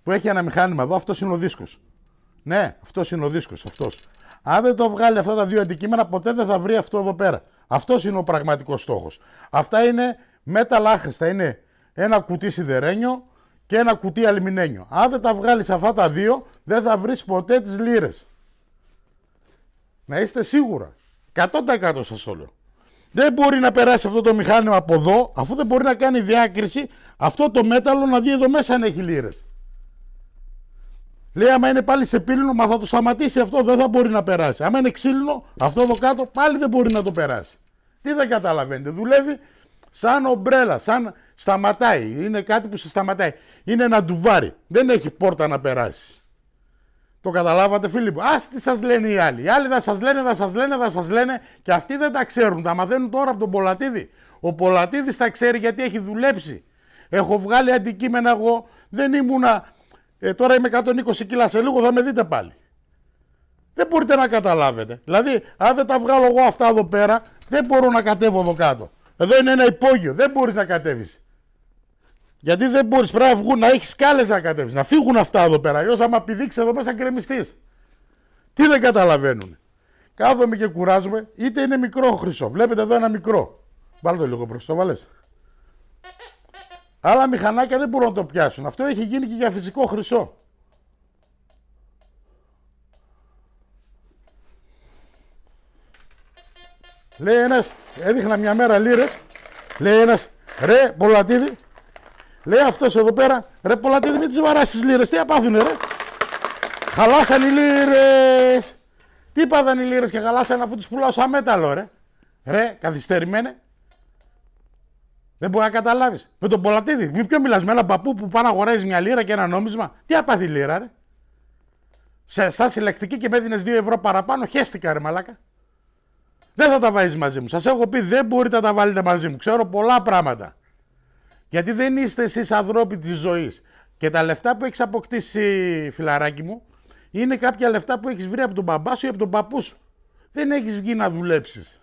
που έχει ένα μηχάνημα εδώ, αυτός είναι ο δίσκος. Ναι, αυτός είναι ο δίσκος, αυτός. Αν δεν το βγάλει αυτά τα δύο αντικείμενα, ποτέ δεν θα βρει αυτό εδώ πέρα. Αυτός είναι ο πραγματικός στόχος. Αυτά είναι μέταλλα άχρηστα. Είναι ένα κουτί σιδερένιο και ένα κουτί αλουμινένιο. Αν δεν τα βγάλεις αυτά τα δύο, δεν θα βρεις ποτέ τις λίρες. Να είστε σίγουρα. 100% σας το λέω. Δεν μπορεί να περάσει αυτό το μηχάνημα από εδώ, αφού δεν μπορεί να κάνει διάκριση αυτό το μέταλλο να δει εδώ μέσα αν έχει λίρες. Λέει, άμα είναι πάλι σε πύληνο, μα θα το σταματήσει αυτό, δεν θα μπορεί να περάσει. Άμα είναι ξύλινο, αυτό εδώ κάτω πάλι δεν μπορεί να το περάσει. Τι δεν καταλαβαίνετε? Δουλεύει σαν ομπρέλα, σαν σταματάει. Είναι κάτι που σε σταματάει. Είναι ένα ντουβάρι. Δεν έχει πόρτα να περάσει. Το καταλάβατε, φίλοι μου? Ας τι σας λένε οι άλλοι. Οι άλλοι θα σας λένε και αυτοί δεν τα ξέρουν. Τα μαθαίνουν τώρα από τον Πολατίδη. Ο Πολατίδης τα ξέρει γιατί έχει δουλέψει. Έχω βγάλει αντικείμενα εγώ. Δεν ήμουνα. Τώρα είμαι 120 κιλά. Σε λίγο θα με δείτε πάλι. Δεν μπορείτε να καταλάβετε. Δηλαδή, αν δεν τα βγάλω εγώ αυτά εδώ πέρα, δεν μπορώ να κατέβω εδώ κάτω. Εδώ είναι ένα υπόγειο. Δεν μπορείς να κατέβεις. Γιατί δεν μπορείς, πρέπει να βγουν, να έχεις σκάλες να κατέβεις, να φύγουν αυτά εδώ πέρα. Αλλιώς άμα πηδήξεις εδώ μέσα γκρεμιστείς. Τι δεν καταλαβαίνουν. Κάθομαι και κουράζομαι, είτε είναι μικρό χρυσό. Βλέπετε εδώ ένα μικρό. Βάλτε το λίγο προς το βάλες. Άλλα μηχανάκια δεν μπορούν να το πιάσουν. Αυτό έχει γίνει και για φυσικό χρυσό. Λέει ένας, έδειχνα μια μέρα λίρες, λέει ένας, ρε Πολατίδη, λέει αυτός εδώ πέρα, ρε Πολατίδη μην τις βαράσεις λίρες, τι απάθουνε ρε. Χαλάσαν οι λίρες. Τι πάθαν οι λίρες και χαλάσαν αφού τις πουλάω σαν μέταλλο ρε. Ρε, καθυστερημένε. Δεν μπορεί να καταλάβεις. Με τον Πολατίδη, μη πιο μιλάς με έναν παππού που πάει να αγοράζει μια λίρα και ένα νόμισμα. Τι απάθει η λίρα ρε. Σαν συλλεκτική και με έδινες 2 ευρώ παραπάνω, χέστηκα ρε μαλάκα. Δεν θα τα βάζεις μαζί μου. Σας έχω πει δεν μπορείτε να τα βάλετε μαζί μου. Ξέρω πολλά πράγματα. Γιατί δεν είστε εσείς ανθρώποι της ζωής. Και τα λεφτά που έχεις αποκτήσει, φιλαράκι μου, είναι κάποια λεφτά που έχεις βρει από τον μπαμπά σου ή από τον παππού σου. Δεν έχεις βγει να δουλέψεις.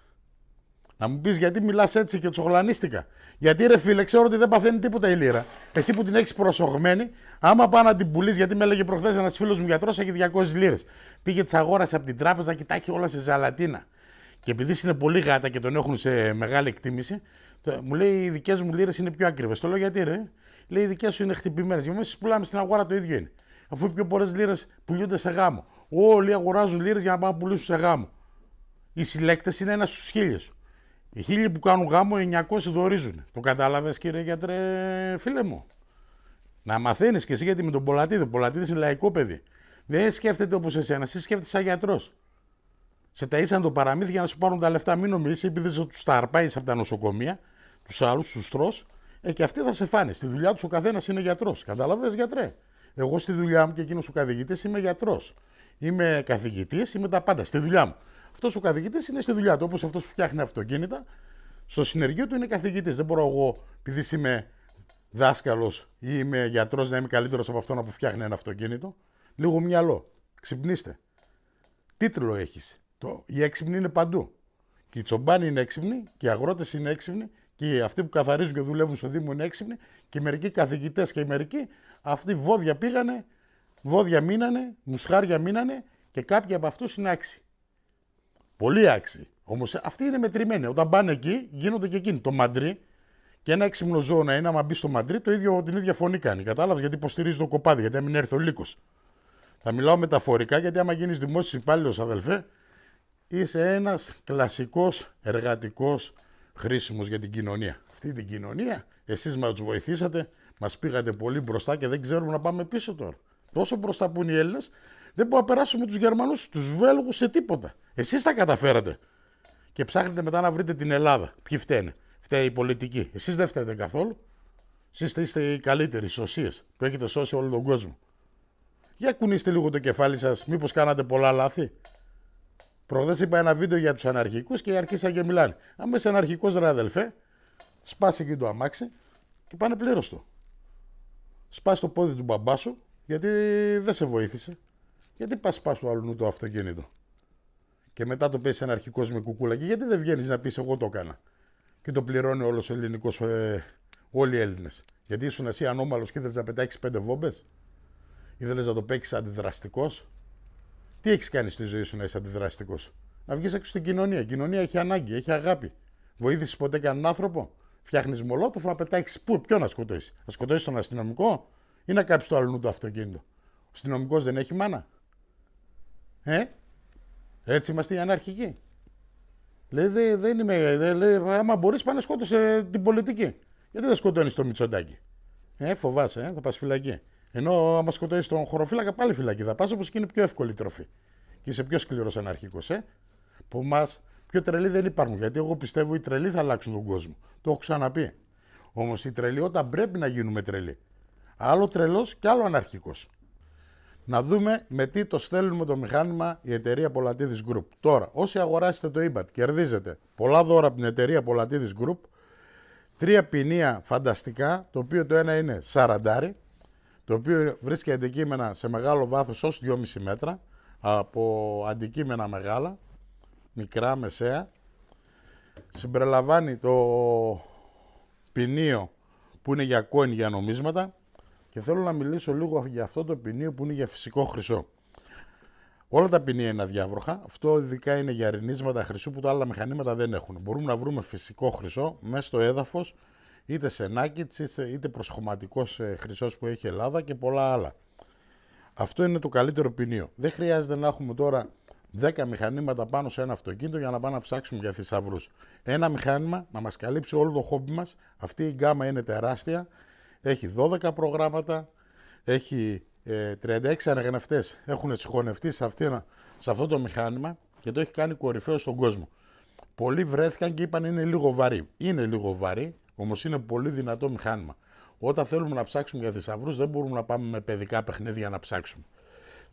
Να μου πεις γιατί μιλάς έτσι και τσογλανίστηκα. Γιατί ρε φίλε, ξέρω ότι δεν παθαίνει τίποτα η λίρα. Εσύ που την έχεις προσωγμένη, άμα πάει να την πουλείς, γιατί με έλεγε προχθές ένας φίλος μου γιατρός, έχει 200 λίρες. Πήγε, τις αγόρασε από την τράπεζα και τα έχει όλα σε ζαλατίνα. Και επειδή είναι πολύ γάτα και τον έχουν σε μεγάλη εκτίμηση, μου λέει οι δικές μου λίρες είναι πιο ακριβές. Το λέω γιατί ρε. Λέει οι δικές σου είναι χτυπημένες. Για εμείς πουλάμε στην αγορά το ίδιο είναι. Αφού οι πιο πολλές λίρες πουλούνται σε γάμο. Όλοι αγοράζουν λίρες για να πάνε να πουλήσουν σε γάμο. Οι συλλέκτες είναι 1 στους 1000. Οι 1000 που κάνουν γάμο, 900 δωρίζουν. Το κατάλαβες κύριε γιατρέ, φίλε μου. Να μαθαίνεις και εσύ γιατί με τον Πολατίδη. Ο Πολατίδης είναι λαϊκό παιδί. Δεν σκέφτεται όπως εσένα, εσύ σκέφτεσαι σαν γιατρός. Σε ταΐσαν το παραμύθι για να σου πάρουν τα λεφτά. Μην νομίζεις, επειδή τους τα αρπάεις από τα νοσοκομεία, τους άλλους, τους τρως, και αυτοί θα σε φάνε. Στη δουλειά τους ο καθένας είναι γιατρός. Κατάλαβες, γιατρέ. Εγώ στη δουλειά μου και εκείνος ο καθηγητής είμαι γιατρός. Είμαι καθηγητής, είμαι τα πάντα στη δουλειά μου. Αυτός ο καθηγητής είναι στη δουλειά του. Όπως αυτός που φτιάχνει αυτοκίνητα, στο συνεργείο του είναι καθηγητής. Δεν μπορώ εγώ, επειδή είμαι δάσκαλος ή είμαι γιατρός, να είμαι καλύτερος από αυτόν που φτιάχνει ένα αυτοκίνητο. Λίγο μυαλό. Ξυπνήστε. Τίτλο έχεις. Οι έξυπνοι είναι παντού. Και οι τσομπάνοι είναι έξυπνοι, και οι αγρότες είναι έξυπνοι, και αυτοί που καθαρίζουν και δουλεύουν στο Δήμο είναι έξυπνοι, και μερικοί καθηγητές και μερικοί, αυτοί βόδια πήγανε, βόδια μείνανε, μουσχάρια μείνανε, και κάποιοι από αυτούς είναι άξιοι. Πολύ άξιοι. Όμως αυτοί είναι μετρημένοι. Όταν πάνε εκεί, γίνονται και εκείνοι. Το μαντρί, και ένα έξυπνο ζώο να είναι, άμα μπει στο μαντρί, την ίδια φωνή κάνει. Κατάλαβες, γιατί υποστηρίζει το κοπάδι, γιατί μην έρθει ο λύκος. Θα μιλάω μεταφορικά, γιατί άμα γίνεις δημόσιος υπάλληλος, αδελφέ, είσαι ένας κλασικός εργατικός χρήσιμος για την κοινωνία. Αυτή την κοινωνία, εσείς μας βοηθήσατε, μας πήγατε πολύ μπροστά και δεν ξέρουμε να πάμε πίσω τώρα. Τόσο μπροστά που είναι οι Έλληνες, δεν μπορούμε να περάσουμε τους Γερμανούς, τους Βέλγους σε τίποτα. Εσείς τα καταφέρατε. Και ψάχνετε μετά να βρείτε την Ελλάδα. Ποιοι φταίνε? Φταίει η πολιτική. Εσείς δεν φταίτε καθόλου. Εσείς είστε οι καλύτεροι σωσίες που έχετε σώσει όλο τον κόσμο. Για κουνήστε λίγο το κεφάλι σας, μήπως κάνατε πολλά λάθη. Προχθές είπα ένα βίντεο για τους αναρχικούς και αρχίσαν και μιλάνε. Αν είσαι αναρχικός ρε αδελφέ, σπάσει εκεί το αμάξι και πάνε πλήρωστο. Σπάσει το πόδι του μπαμπά σου, γιατί δεν σε βοήθησε. Γιατί πας του αλλού το αυτοκίνητο. Και μετά το πέσει αναρχικός με κουκούλα. Και γιατί δεν βγαίνεις να πεις εγώ το έκανα. Και το πληρώνει όλος ο ελληνικός, όλοι οι Έλληνες. Γιατί ήσουν εσύ ανώμαλος και ήθελες να πετάξεις 5 βόμπες. Ήθελες να το παίξεις αντιδραστικός. Τι έχεις κάνει στη ζωή σου να είσαι αντιδραστικός? Να βγεις έξω στην κοινωνία. Η κοινωνία έχει ανάγκη, έχει αγάπη. Βοήθησες ποτέ κανέναν άνθρωπο? Φτιάχνεις μολότοφ να πετάξεις ποιον να σκοτώσεις? Να σκοτώσεις τον αστυνομικό ή να κάψεις το αλλού το αυτοκίνητο? Ο αστυνομικός δεν έχει μάνα. Έτσι είμαστε οι αναρχικοί. Λέει, δεν είμαι. Λέει, άμα μπορείς, πάνε σκότωσε την πολιτική. Γιατί δεν σκοτώνεις το Μητσοτάκη? Φοβάσαι, θα πας φυλακή. Ενώ άμα σκοτώσεις τον χωροφύλακα, πάλι φυλακή θα πας, όπως και είναι πιο εύκολη τροφή. Και είσαι πιο σκληρός αναρχικός, Που εμάς πιο τρελοί δεν υπάρχουν. Γιατί εγώ πιστεύω οι τρελοί θα αλλάξουν τον κόσμο. Το έχω ξαναπεί. Όμως οι τρελοί όταν πρέπει να γίνουμε τρελοί. Άλλο τρελός και άλλο αναρχικός. Να δούμε με τι το στέλνουμε το μηχάνημα η εταιρεία Πολατίδης Group. Τώρα, όσοι αγοράσετε το eBay, κερδίζετε πολλά δώρα από την εταιρεία Πολατίδης Group. 3 ποινία φανταστικά, το οποίο το ένα είναι 40, το οποίο βρίσκει αντικείμενα σε μεγάλο βάθος ως 2,5 μέτρα, από αντικείμενα μεγάλα, μικρά, μεσαία. Συμπεριλαμβάνει το ποινίο που είναι για coin, για νομίσματα. Και θέλω να μιλήσω λίγο για αυτό το ποινίο που είναι για φυσικό χρυσό. Όλα τα ποινία είναι αδιάβροχα. Αυτό ειδικά είναι για ρινίσματα χρυσού που τα άλλα μηχανήματα δεν έχουν. Μπορούμε να βρούμε φυσικό χρυσό μέσα στο έδαφος, είτε σε νάκιτς, είτε προσχωματικός χρυσός που έχει η Ελλάδα και πολλά άλλα. Αυτό είναι το καλύτερο ποινίο. Δεν χρειάζεται να έχουμε τώρα 10 μηχανήματα πάνω σε ένα αυτοκίνητο για να πάμε να ψάξουμε για θησαυρούς. Ένα μηχάνημα να μας καλύψει όλο το χόμπι μας. Αυτή η γκάμα είναι τεράστια. Έχει 12 προγράμματα, έχει 36 αναγνευτές. Έχουν συγχωνευτεί σε αυτό το μηχάνημα και το έχει κάνει κορυφαίο στον κόσμο. Πολλοί βρέθηκαν και είπαν είναι λίγο βαρύ. Είναι λίγο βαρύ, όμως είναι πολύ δυνατό μηχάνημα. Όταν θέλουμε να ψάξουμε για θησαυρούς, δεν μπορούμε να πάμε με παιδικά παιχνίδια να ψάξουμε.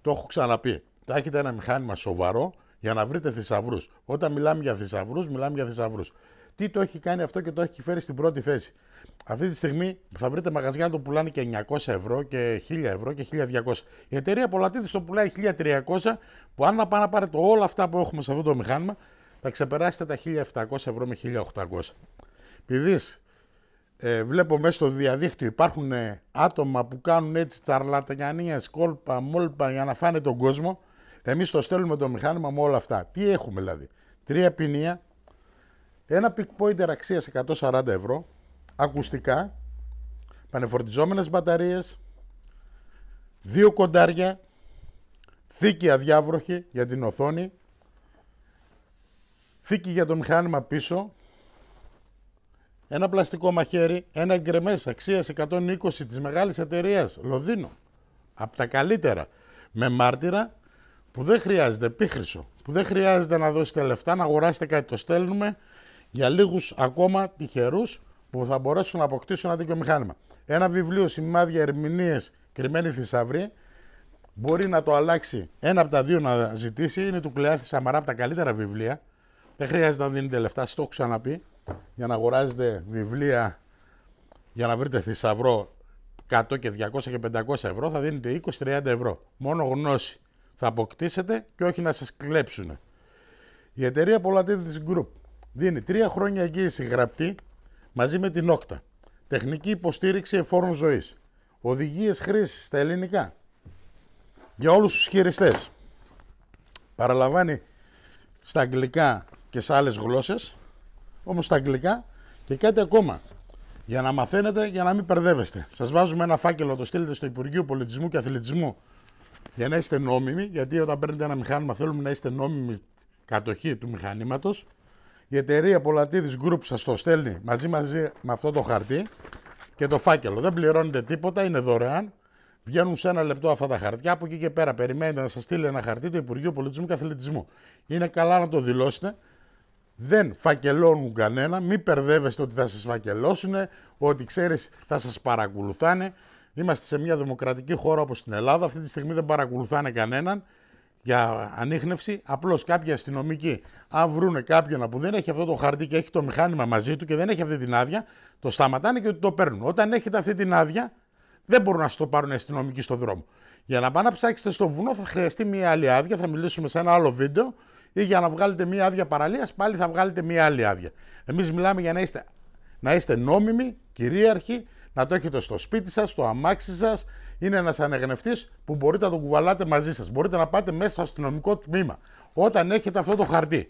Το έχω ξαναπεί. Θα έχετε ένα μηχάνημα σοβαρό για να βρείτε θησαυρούς. Όταν μιλάμε για θησαυρούς, μιλάμε για θησαυρούς. Τι το έχει κάνει αυτό και το έχει φέρει στην πρώτη θέση. Αυτή τη στιγμή θα βρείτε μαγαζιά να το πουλάνε και 900 ευρώ και 1000 ευρώ και 1200. Η εταιρεία Πολλατίδης το πουλάει 1300, που αν να πάνε να πάρετε όλα αυτά που έχουμε σε αυτό το μηχάνημα, θα ξεπεράσετε τα 1700 ευρώ με 1800. Επειδή βλέπω μέσα στο διαδίκτυο υπάρχουν άτομα που κάνουν έτσι τσαρλατανιές, κόλπα, μόλπα για να φάνε τον κόσμο, εμείς το στέλνουμε το μηχάνημα με όλα αυτά. Τι έχουμε δηλαδή? 3 ποινία, ένα pick pointer αξίας 140 ευρώ, ακουστικά, πανεφορτιζόμενες μπαταρίες, 2 κοντάρια, θήκη αδιάβροχη για την οθόνη, θήκη για το μηχάνημα πίσω, ένα πλαστικό μαχαίρι, ένα γκρεμές αξίας 120 της μεγάλης εταιρείας Λονδίνο, από τα καλύτερα, με μάρτυρα που δεν χρειάζεται πίχρυσο, που δεν χρειάζεται να δώσετε λεφτά, να αγοράσετε κάτι, το στέλνουμε για λίγους ακόμα τυχερούς που θα μπορέσουν να αποκτήσουν ένα τέτοιο μηχάνημα. Ένα βιβλίο σημάδια ερμηνείες κρυμμένη θησαυρή, μπορεί να το αλλάξει ένα από τα δύο να ζητήσει, είναι του Κλεάθη Σαμαρά, από τα καλύτερα βιβλία. Δεν χρειάζεται να δίνετε λεφτά, σας το έχω ξαναπεί, για να αγοράζετε βιβλία για να βρείτε θησαυρό 100 και 200 και 500 ευρώ, θα δίνετε 20-30 ευρώ. Μόνο γνώση θα αποκτήσετε και όχι να σας κλέψουν. Η εταιρεία Πολλατίδης Group δίνει 3 χρόνια εγγύηση γραπτή μαζί με την Όκτα. Τεχνική υποστήριξη εφόρων ζωής. Οδηγίες χρήσης στα ελληνικά για όλους τους χειριστές. Παραλαμβάνει στα αγγλικά και σε άλλες γλώσσες, όμως στα αγγλικά, και κάτι ακόμα. Για να μαθαίνετε, για να μην μπερδεύεστε. Σας βάζουμε ένα φάκελο, το στείλετε στο Υπουργείο Πολιτισμού και Αθλητισμού για να είστε νόμιμοι, γιατί όταν παίρνετε ένα μηχάνημα θέλουμε να είστε νόμιμοι κατοχή του μηχανήματος. Η εταιρεία Πολλατίδης Group σας το στέλνει μαζί με αυτό το χαρτί και το φάκελο. Δεν πληρώνετε τίποτα, είναι δωρεάν. Βγαίνουν σε 1 λεπτό αυτά τα χαρτιά. Από εκεί και πέρα περιμένετε να σας στείλει ένα χαρτί του Υπουργείου Πολιτισμού και Αθλητισμού. Είναι καλά να το δηλώσετε. Δεν φακελώνουν κανένα. Μην μπερδεύεστε ότι θα σας φακελώσουν, ότι ξέρεις θα σας παρακολουθάνε. Είμαστε σε μια δημοκρατική χώρα όπως στην Ελλάδα. Αυτή τη στιγμή δεν παρακολουθάνε κανέναν για ανίχνευση. Απλώς κάποιοι αστυνομικοί, αν βρούνε κάποιον που δεν έχει αυτό το χαρτί και έχει το μηχάνημα μαζί του και δεν έχει αυτή την άδεια, το σταματάνε και το παίρνουν. Όταν έχετε αυτή την άδεια, δεν μπορούν να σας το πάρουν οι αστυνομικοί στον δρόμο. Για να πάνε να ψάξετε στο βουνό θα χρειαστεί μια άλλη άδεια. Θα μιλήσουμε σε ένα άλλο βίντεο. Ή για να βγάλετε μια άδεια παραλίας, πάλι θα βγάλετε μια άλλη άδεια. Εμείς μιλάμε για να είστε νόμιμοι, κυρίαρχοι, να το έχετε στο σπίτι σας, στο αμάξι σας. Είναι ένας ανεγνευτής που μπορείτε να τον κουβαλάτε μαζί σας. Μπορείτε να πάτε μέσα στο αστυνομικό τμήμα όταν έχετε αυτό το χαρτί.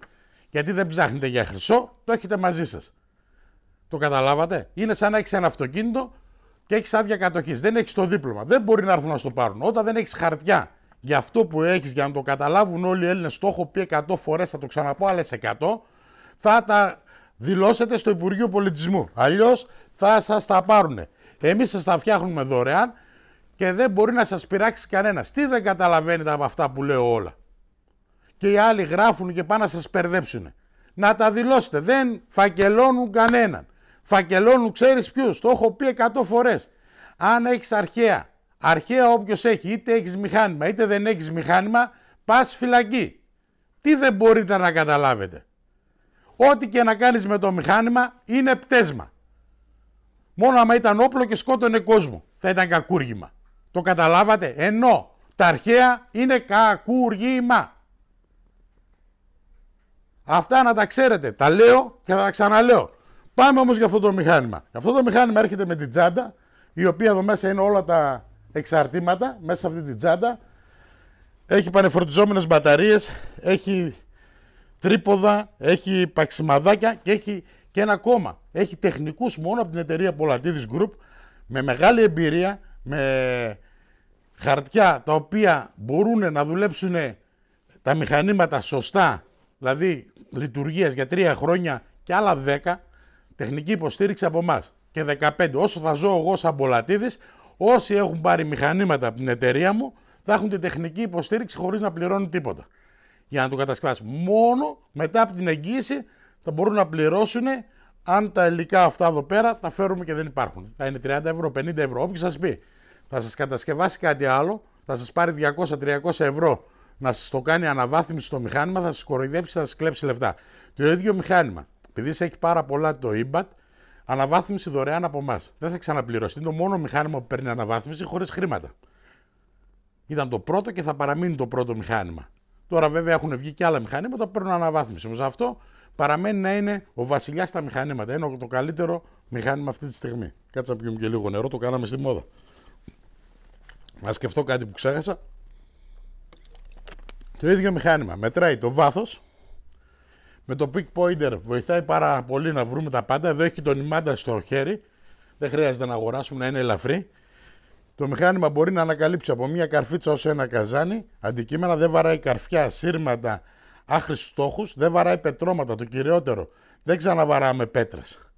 Γιατί δεν ψάχνετε για χρυσό, το έχετε μαζί σας. Το καταλάβατε? Είναι σαν να έχεις ένα αυτοκίνητο και έχεις άδεια κατοχής. Δεν έχεις το δίπλωμα. Δεν μπορεί να έρθουν να στο πάρουν. Όταν δεν έχεις χαρτιά για αυτό που έχεις, για να το καταλάβουν όλοι οι Έλληνες, το έχω πει 100 φορές, θα το ξαναπώ άλλες 100, θα τα δηλώσετε στο Υπουργείο Πολιτισμού. Αλλιώς θα σας τα πάρουν. Εμείς σας τα φτιάχνουμε δωρεάν και δεν μπορεί να σας πειράξει κανένας. Τι δεν καταλαβαίνετε από αυτά που λέω όλα? Και οι άλλοι γράφουν και πάνε να σας περδέψουν. Να τα δηλώσετε. Δεν φακελώνουν κανέναν. Φακελώνουν, ξέρεις ποιους? Το έχω πει 100 φορές. Αν έχεις αρχαία όποιος έχει, είτε έχεις μηχάνημα είτε δεν έχεις μηχάνημα, πας φυλακή. Τι δεν μπορείτε να καταλάβετε? Ό,τι και να κάνεις με το μηχάνημα είναι πτέσμα. Μόνο άμα ήταν όπλο και σκότωνε κόσμο θα ήταν κακούργημα. Το καταλάβατε? Ενώ τα αρχαία είναι κακούργημα. Αυτά να τα ξέρετε. Τα λέω και θα τα ξαναλέω. Πάμε όμως για αυτό το μηχάνημα. Αυτό το μηχάνημα έρχεται με την τσάντα, η οποία εδώ μέσα είναι όλα τα εξαρτήματα, μέσα σε αυτή την τσάντα. Έχει πανεφορτιζόμενες μπαταρίες, έχει τρίποδα, έχει παξιμαδάκια και έχει και ένα ακόμα. Έχει τεχνικούς μόνο από την εταιρεία Polatidis Group, με μεγάλη εμπειρία, με χαρτιά τα οποία μπορούν να δουλέψουν τα μηχανήματα σωστά, δηλαδή λειτουργίας για 3 χρόνια και άλλα 10, τεχνική υποστήριξη από εμάς και 15. Όσο θα ζω εγώ σαν Polatidis, όσοι έχουν πάρει μηχανήματα από την εταιρεία μου, θα έχουν τη τεχνική υποστήριξη χωρίς να πληρώνουν τίποτα για να το κατασκευάσουν. Μόνο μετά από την εγγύηση θα μπορούν να πληρώσουν αν τα υλικά αυτά εδώ πέρα τα φέρουμε και δεν υπάρχουν. Θα είναι 30 ευρώ, 50 ευρώ. Όποιος σας πει θα σας κατασκευάσει κάτι άλλο, θα σας πάρει 200-300 ευρώ να σας το κάνει αναβάθμιση στο μηχάνημα, θα σας κοροϊδέψει, θα σας κλέψει λεφτά. Το ίδιο μηχάνημα, επειδή έχει πάρα πολλά το IBAT, αναβάθμιση δωρεάν από εμάς. Δεν θα ξαναπληρώσει. Είναι το μόνο μηχάνημα που παίρνει αναβάθμιση χωρίς χρήματα. Ήταν το πρώτο και θα παραμείνει το πρώτο μηχάνημα. Τώρα βέβαια έχουν βγει και άλλα μηχανήματα που παίρνουν αναβάθμιση. Όμως αυτό παραμένει να είναι ο βασιλιάς στα μηχανήματα. Είναι το καλύτερο μηχάνημα αυτή τη στιγμή. Κάτσε να πιούμε και λίγο νερό, το κάναμε στη μόδα. Να σκεφτώ κάτι που ξέχασα. Το ίδιο μηχάνημα. Μετράει το βάθος. Με το Peak Pointer βοηθάει πάρα πολύ να βρούμε τα πάντα. Εδώ έχει τον ημάντα στο χέρι. Δεν χρειάζεται να αγοράσουμε, να είναι ελαφρύ. Το μηχάνημα μπορεί να ανακαλύψει από μια καρφίτσα ως ένα καζάνι αντικείμενα. Δεν βαράει καρφιά, σύρματα, άχρηστους στόχους. Δεν βαράει πετρώματα. Το κυριότερο, δεν ξαναβαράμε πέτρες.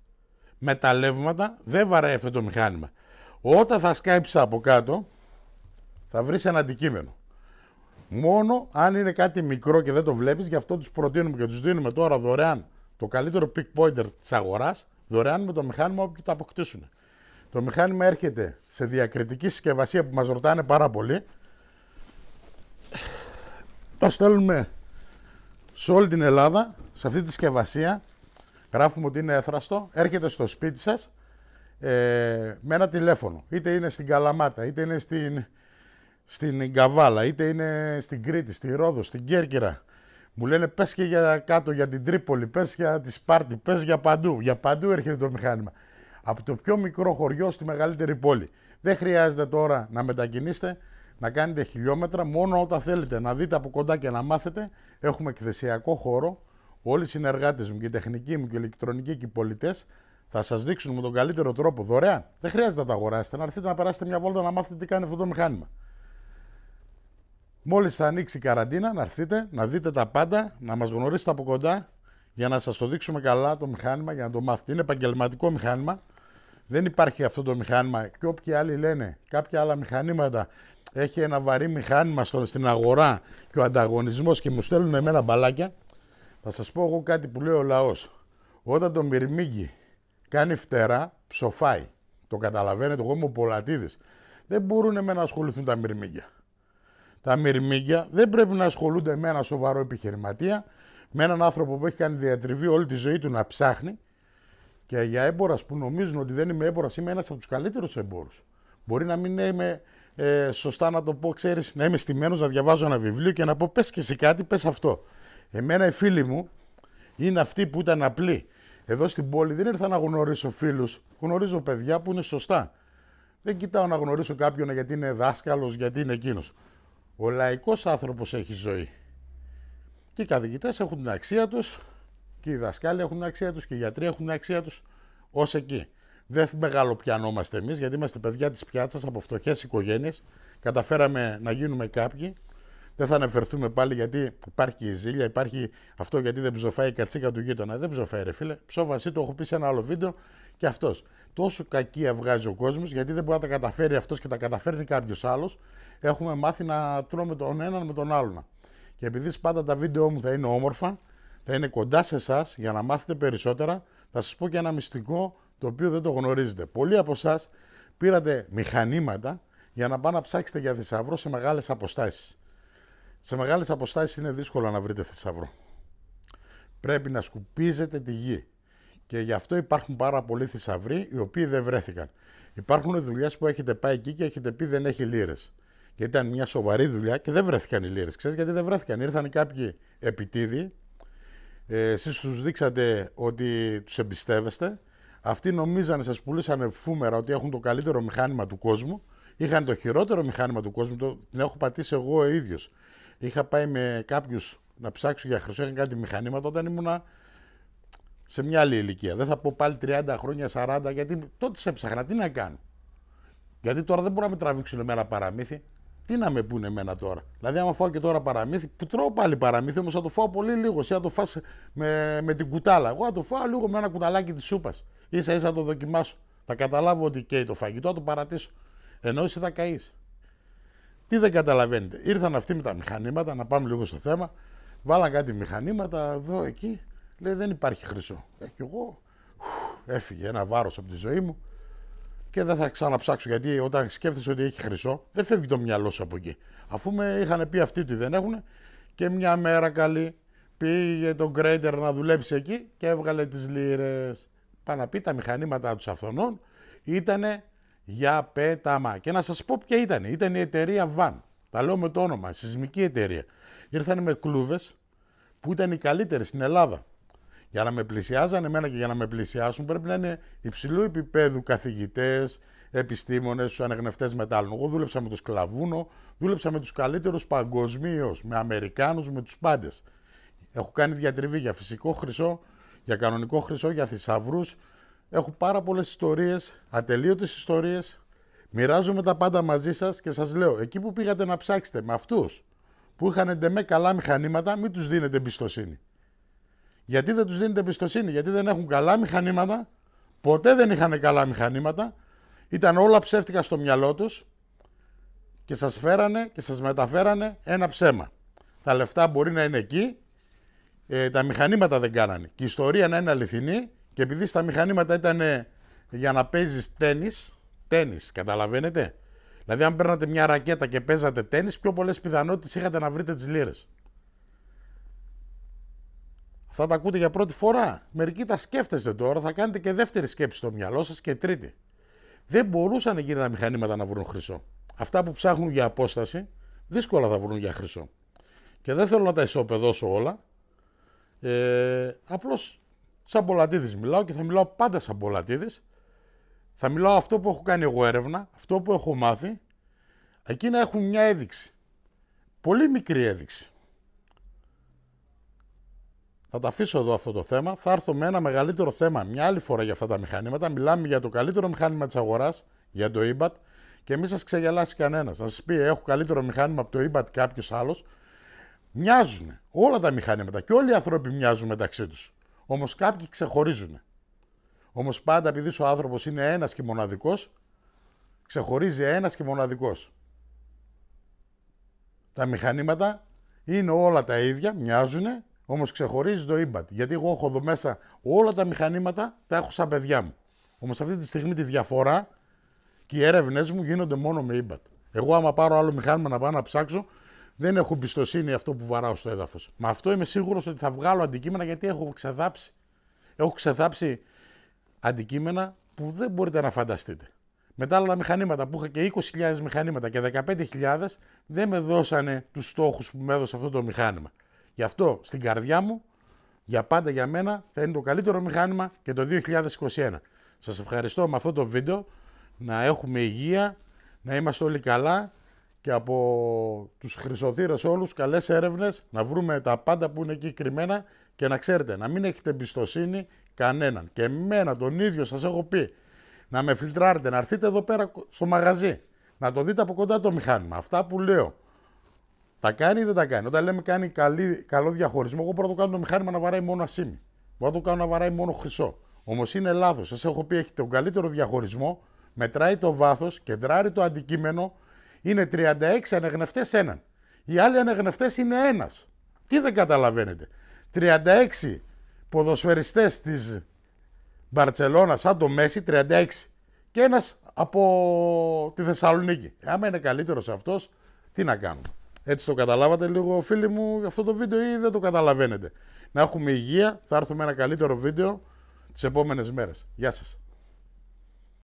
Μεταλλεύματα, δεν βαράει αυτό το μηχάνημα. Όταν θα σκάψει από κάτω, θα βρεις ένα αντικείμενο. Μόνο αν είναι κάτι μικρό και δεν το βλέπεις, γι' αυτό τους προτείνουμε και τους δίνουμε τώρα δωρεάν το καλύτερο Peak Pointer της αγοράς, δωρεάν με το μηχάνημα όπου το αποκτήσουν. Το μηχάνημα έρχεται σε διακριτική συσκευασία που μας ρωτάνε πάρα πολύ. Το στέλνουμε σε όλη την Ελλάδα, σε αυτή τη συσκευασία. Γράφουμε ότι είναι έθραστο, έρχεται στο σπίτι σας με ένα τηλέφωνο. Είτε είναι στην Καλαμάτα, είτε είναι στην Καβάλα, είτε είναι στην Κρήτη, στη Ρόδο, στην Κέρκυρα. Μου λένε πες και για κάτω, για την Τρίπολη, πες για τη Σπάρτη, πες για παντού. Για παντού έρχεται το μηχάνημα. Από το πιο μικρό χωριό στη μεγαλύτερη πόλη. Δεν χρειάζεται τώρα να μετακινήσετε, να κάνετε χιλιόμετρα. Μόνο όταν θέλετε να δείτε από κοντά και να μάθετε, έχουμε εκθεσιακό χώρο. Όλοι οι συνεργάτες μου και οι τεχνικοί μου και οι ηλεκτρονικοί και οι πολιτές θα σας δείξουν με τον καλύτερο τρόπο δωρεάν. Δεν χρειάζεται να το αγοράσετε, να έρθετε να περάσετε μια βόλτα να μάθετε τι κάνει αυτό το μηχάνημα. Μόλις θα ανοίξει η καραντίνα, να έρθετε, να δείτε τα πάντα, να μας γνωρίσετε από κοντά για να σας το δείξουμε καλά το μηχάνημα, για να το μάθετε. Είναι επαγγελματικό μηχάνημα. Δεν υπάρχει αυτό το μηχάνημα και όποιοι άλλοι λένε κάποια άλλα μηχανήματα έχει ένα βαρύ μηχάνημα στην αγορά και ο ανταγωνισμός και μου στέλνουν εμένα μπαλάκια. Θα σας πω εγώ κάτι που λέει ο λαός. Όταν το μυρμήγκι κάνει φτερά, ψοφάει. Το καταλαβαίνετε, εγώ είμαι ο Polatidis. Δεν μπορούν να ασχοληθούν τα μυρμήγκια. Τα μυρμήγκια δεν πρέπει να ασχολούνται με ένα σοβαρό επιχειρηματία, με έναν άνθρωπο που έχει κάνει διατριβή όλη τη ζωή του να ψάχνει. Και για έμπορας που νομίζουν ότι δεν είμαι έμπορας, είμαι ένας από τους καλύτερους εμπόρους. Μπορεί να μην είμαι σωστά να το πω, ξέρεις, να είμαι στημένος να διαβάζω ένα βιβλίο και να πω πες και εσύ κάτι, πες αυτό. Εμένα οι φίλοι μου είναι αυτοί που ήταν απλοί. Εδώ στην πόλη δεν ήρθα να γνωρίσω φίλους, γνωρίζω παιδιά που είναι σωστά. Δεν κοιτάω να γνωρίσω κάποιον γιατί είναι δάσκαλος, γιατί είναι εκείνος. Ο λαϊκός άνθρωπος έχει ζωή. Και οι καθηγητές έχουν την αξία τους, και οι δασκάλοι έχουν την αξία τους, και οι γιατροί έχουν την αξία τους, ως εκεί. Δεν μεγαλοπιανόμαστε εμείς, γιατί είμαστε παιδιά της πιάτσας από φτωχές οικογένειες. Καταφέραμε να γίνουμε κάποιοι. Δεν θα αναφερθούμε πάλι γιατί υπάρχει και η ζήλια, υπάρχει αυτό γιατί δεν ψοφάει η κατσίκα του γείτονα. Δεν ψοφάει, ρε φίλε. Ψόφασή το έχω πει σε ένα άλλο βίντεο και αυτός. Τόσο κακία βγάζει ο κόσμος, γιατί δεν μπορεί να τα καταφέρει αυτός και τα καταφέρνει κάποιος άλλος. Έχουμε μάθει να τρώμε τον έναν με τον άλλον. Και επειδή πάντα τα βίντεο μου θα είναι όμορφα, θα είναι κοντά σε εσάς για να μάθετε περισσότερα, θα σας πω και ένα μυστικό το οποίο δεν το γνωρίζετε. Πολλοί από εσάς πήρατε μηχανήματα για να πάνε να ψάξετε για θησαυρό σε μεγάλες αποστάσεις. Σε μεγάλες αποστάσεις είναι δύσκολο να βρείτε θησαυρό. Πρέπει να σκουπίζετε τη γη. Και γι' αυτό υπάρχουν πάρα πολλοί θησαυροί οι οποίοι δεν βρέθηκαν. Υπάρχουν δουλειές που έχετε πάει εκεί και έχετε πει δεν έχει λίρες. Γιατί ήταν μια σοβαρή δουλειά και δεν βρέθηκαν οι λίρες. Ξέρεις γιατί δεν βρέθηκαν? Ήρθαν κάποιοι επιτίδιοι, εσείς τους δείξατε ότι τους εμπιστεύεστε Αυτοί νομίζανε, σας πουλήσανε φούμερα ότι έχουν το καλύτερο μηχάνημα του κόσμου. Είχαν το χειρότερο μηχάνημα του κόσμου. Την έχω πατήσει εγώ ο ίδιος. Είχα πάει με κάποιους να ψάξω για χρυσό. Είχαν κάτι μηχανήματα όταν ήμουνα σε μια άλλη ηλικία. Δεν θα πω πάλι 30 χρόνια, 40, γιατί τότε σε έψαχνα. Τι να κάνω. Γιατί τώρα δεν μπορούν να με τραβήξουν εμένα παραμύθι. Τι να με πούνε εμένα τώρα. Δηλαδή, άμα φάω και τώρα παραμύθι, που τρώω πάλι παραμύθι, όμως θα το φάω πολύ λίγο. Εσύ θα το φας με την κουτάλα. Εγώ θα το φάω λίγο με ένα κουταλάκι της σούπας. Ίσα ίσα το δοκιμάσω. Θα καταλάβω ότι καίει το φαγητό, θα το παρατήσω. Ενώ εσύ θα καείς. Τι δεν καταλαβαίνετε. Ήρθαν αυτοί με τα μηχανήματα, να πάμε λίγο στο θέμα. Βάλαν κάτι μηχανήματα εδώ, εκεί. Λέει δεν υπάρχει χρυσό. Και εγώ έφυγε ένα βάρος από τη ζωή μου. Και δεν θα ξαναψάξω, γιατί όταν σκέφτεσαι ότι έχει χρυσό, δεν φεύγει το μυαλό σου από εκεί. Αφού με είχαν πει αυτοί ότι δεν έχουν, και μια μέρα καλή πήγε τον Grader να δουλέψει εκεί και έβγαλε τις λίρες. Πάνω να πει τα μηχανήματα τους αυθονών ήτανε για πέταμα. Και να σας πω ποια ήταν. Ήταν η εταιρεία Van. Τα λέω με το όνομα, σεισμική εταιρεία. Ήρθαν με κλούβες που ήταν οι καλύτερες στην Ελλάδα. Για να με πλησιάζαν εμένα και για να με πλησιάσουν πρέπει να είναι υψηλού επίπεδου καθηγητές, επιστήμονες, τους ανεγνευτές μετάλλων. Εγώ δούλεψα με τον Σκλαβούνο, δούλεψα με τους καλύτερους παγκοσμίως, με Αμερικάνους, με τους πάντες. Έχω κάνει διατριβή για φυσικό χρυσό, για κανονικό χρυσό, για θησαυρούς. Έχω πάρα πολλές ιστορίες, ατελείωτες ιστορίες. Μοιράζομαι τα πάντα μαζί σας και σας λέω, εκεί που πήγατε να ψάξετε με αυτούς που είχαν εντεμέ καλά μηχανήματα, μην τους δίνετε εμπιστοσύνη. Γιατί δεν τους δίνετε εμπιστοσύνη, γιατί δεν έχουν καλά μηχανήματα, ποτέ δεν είχαν καλά μηχανήματα, ήταν όλα ψεύτικα στο μυαλό τους και σας φέρανε και σας μεταφέρανε ένα ψέμα. Τα λεφτά μπορεί να είναι εκεί, τα μηχανήματα δεν κάνανε. Και η ιστορία να είναι αληθινή και επειδή στα μηχανήματα ήταν για να παίζεις τένις, καταλαβαίνετε. Δηλαδή αν παίρνατε μια ρακέτα και παίζατε τένις, πιο πολλές πιθανότητες είχατε να βρείτε τις λίρες. Αυτά τα ακούτε για πρώτη φορά. Μερικοί τα σκέφτεστε τώρα, θα κάνετε και δεύτερη σκέψη στο μυαλό σας και τρίτη. Δεν μπορούσαν εκείνα τα μηχανήματα να βρουν χρυσό. Αυτά που ψάχνουν για απόσταση, δύσκολα θα βρουν για χρυσό. Και δεν θέλω να τα ισοπεδώσω όλα. Απλώς σαν Πολατίδης μιλάω και θα μιλάω πάντα σαν Πολατίδης. Θα μιλάω αυτό που έχω κάνει εγώ έρευνα, αυτό που έχω μάθει. Εκείνα έχουν μια έδειξη. Πολύ μικρή έδειξη. Θα τα αφήσω εδώ αυτό το θέμα. Θα έρθω με ένα μεγαλύτερο θέμα μια άλλη φορά για αυτά τα μηχανήματα. Μιλάμε για το καλύτερο μηχάνημα της αγοράς, για το eBat, και μην σας ξεγελάσει κανένας. Να σας πει: έχω καλύτερο μηχάνημα από το eBat κάποιος άλλος. Μοιάζουν όλα τα μηχανήματα και όλοι οι άνθρωποι μοιάζουν μεταξύ τους. Όμως κάποιοι ξεχωρίζουν. Όμως πάντα επειδή ο άνθρωπος είναι ένας και μοναδικός, ξεχωρίζει ένας και μοναδικός. Τα μηχανήματα είναι όλα τα ίδια, μοιάζουν. Όμως ξεχωρίζει το eBat. Γιατί εγώ έχω εδώ μέσα όλα τα μηχανήματα, τα έχω σαν παιδιά μου. Όμως αυτή τη στιγμή τη διαφορά και οι έρευνες μου γίνονται μόνο με eBat. Εγώ, άμα πάρω άλλο μηχάνημα να πάω να ψάξω, δεν έχω εμπιστοσύνη αυτό που βαράω στο έδαφος. Με αυτό είμαι σίγουρος ότι θα βγάλω αντικείμενα, γιατί έχω ξεδάψει. Έχω ξεδάψει αντικείμενα που δεν μπορείτε να φανταστείτε. Με τα άλλα μηχανήματα που είχα και 20.000 μηχανήματα και 15.000, δεν με δώσανε τους στόχους που με έδωσε αυτό το μηχάνημα. Γι' αυτό στην καρδιά μου, για πάντα για μένα, θα είναι το καλύτερο μηχάνημα και το 2021. Σας ευχαριστώ με αυτό το βίντεο, να έχουμε υγεία, να είμαστε όλοι καλά και από τους χρυσοθύρες όλους καλές έρευνες, να βρούμε τα πάντα που είναι εκεί κρυμμένα και να ξέρετε, να μην έχετε εμπιστοσύνη κανέναν. Και εμένα τον ίδιο σας έχω πει, να με φιλτράρετε, να έρθετε εδώ πέρα στο μαγαζί, να το δείτε από κοντά το μηχάνημα. Αυτά που λέω. Τα κάνει ή δεν τα κάνει. Όταν λέμε κάνει καλό διαχωρισμό, εγώ μπορώ να το κάνω το μηχάνημα να βαράει μόνο ασήμι. Μπορώ να το κάνω να βαράει μόνο χρυσό. Όμως είναι λάθος. Σας έχω πει: έχετε τον καλύτερο διαχωρισμό, μετράει το βάθος, κεντράρει το αντικείμενο. Είναι 36 ανεγνευτές έναν. Οι άλλοι ανεγνευτές είναι ένας. Τι δεν καταλαβαίνετε. 36 ποδοσφαιριστές της Μπαρτσελώνα, σαν το Μέση, 36. Και ένας από τη Θεσσαλονίκη. Άμα είναι καλύτερος αυτός, τι να κάνουμε. Έτσι το καταλάβατε λίγο, φίλοι μου, αυτό το βίντεο, ή δεν το καταλαβαίνετε? Να έχουμε υγεία, θα έρθουμε με ένα καλύτερο βίντεο τις επόμενες μέρες. Γεια σας.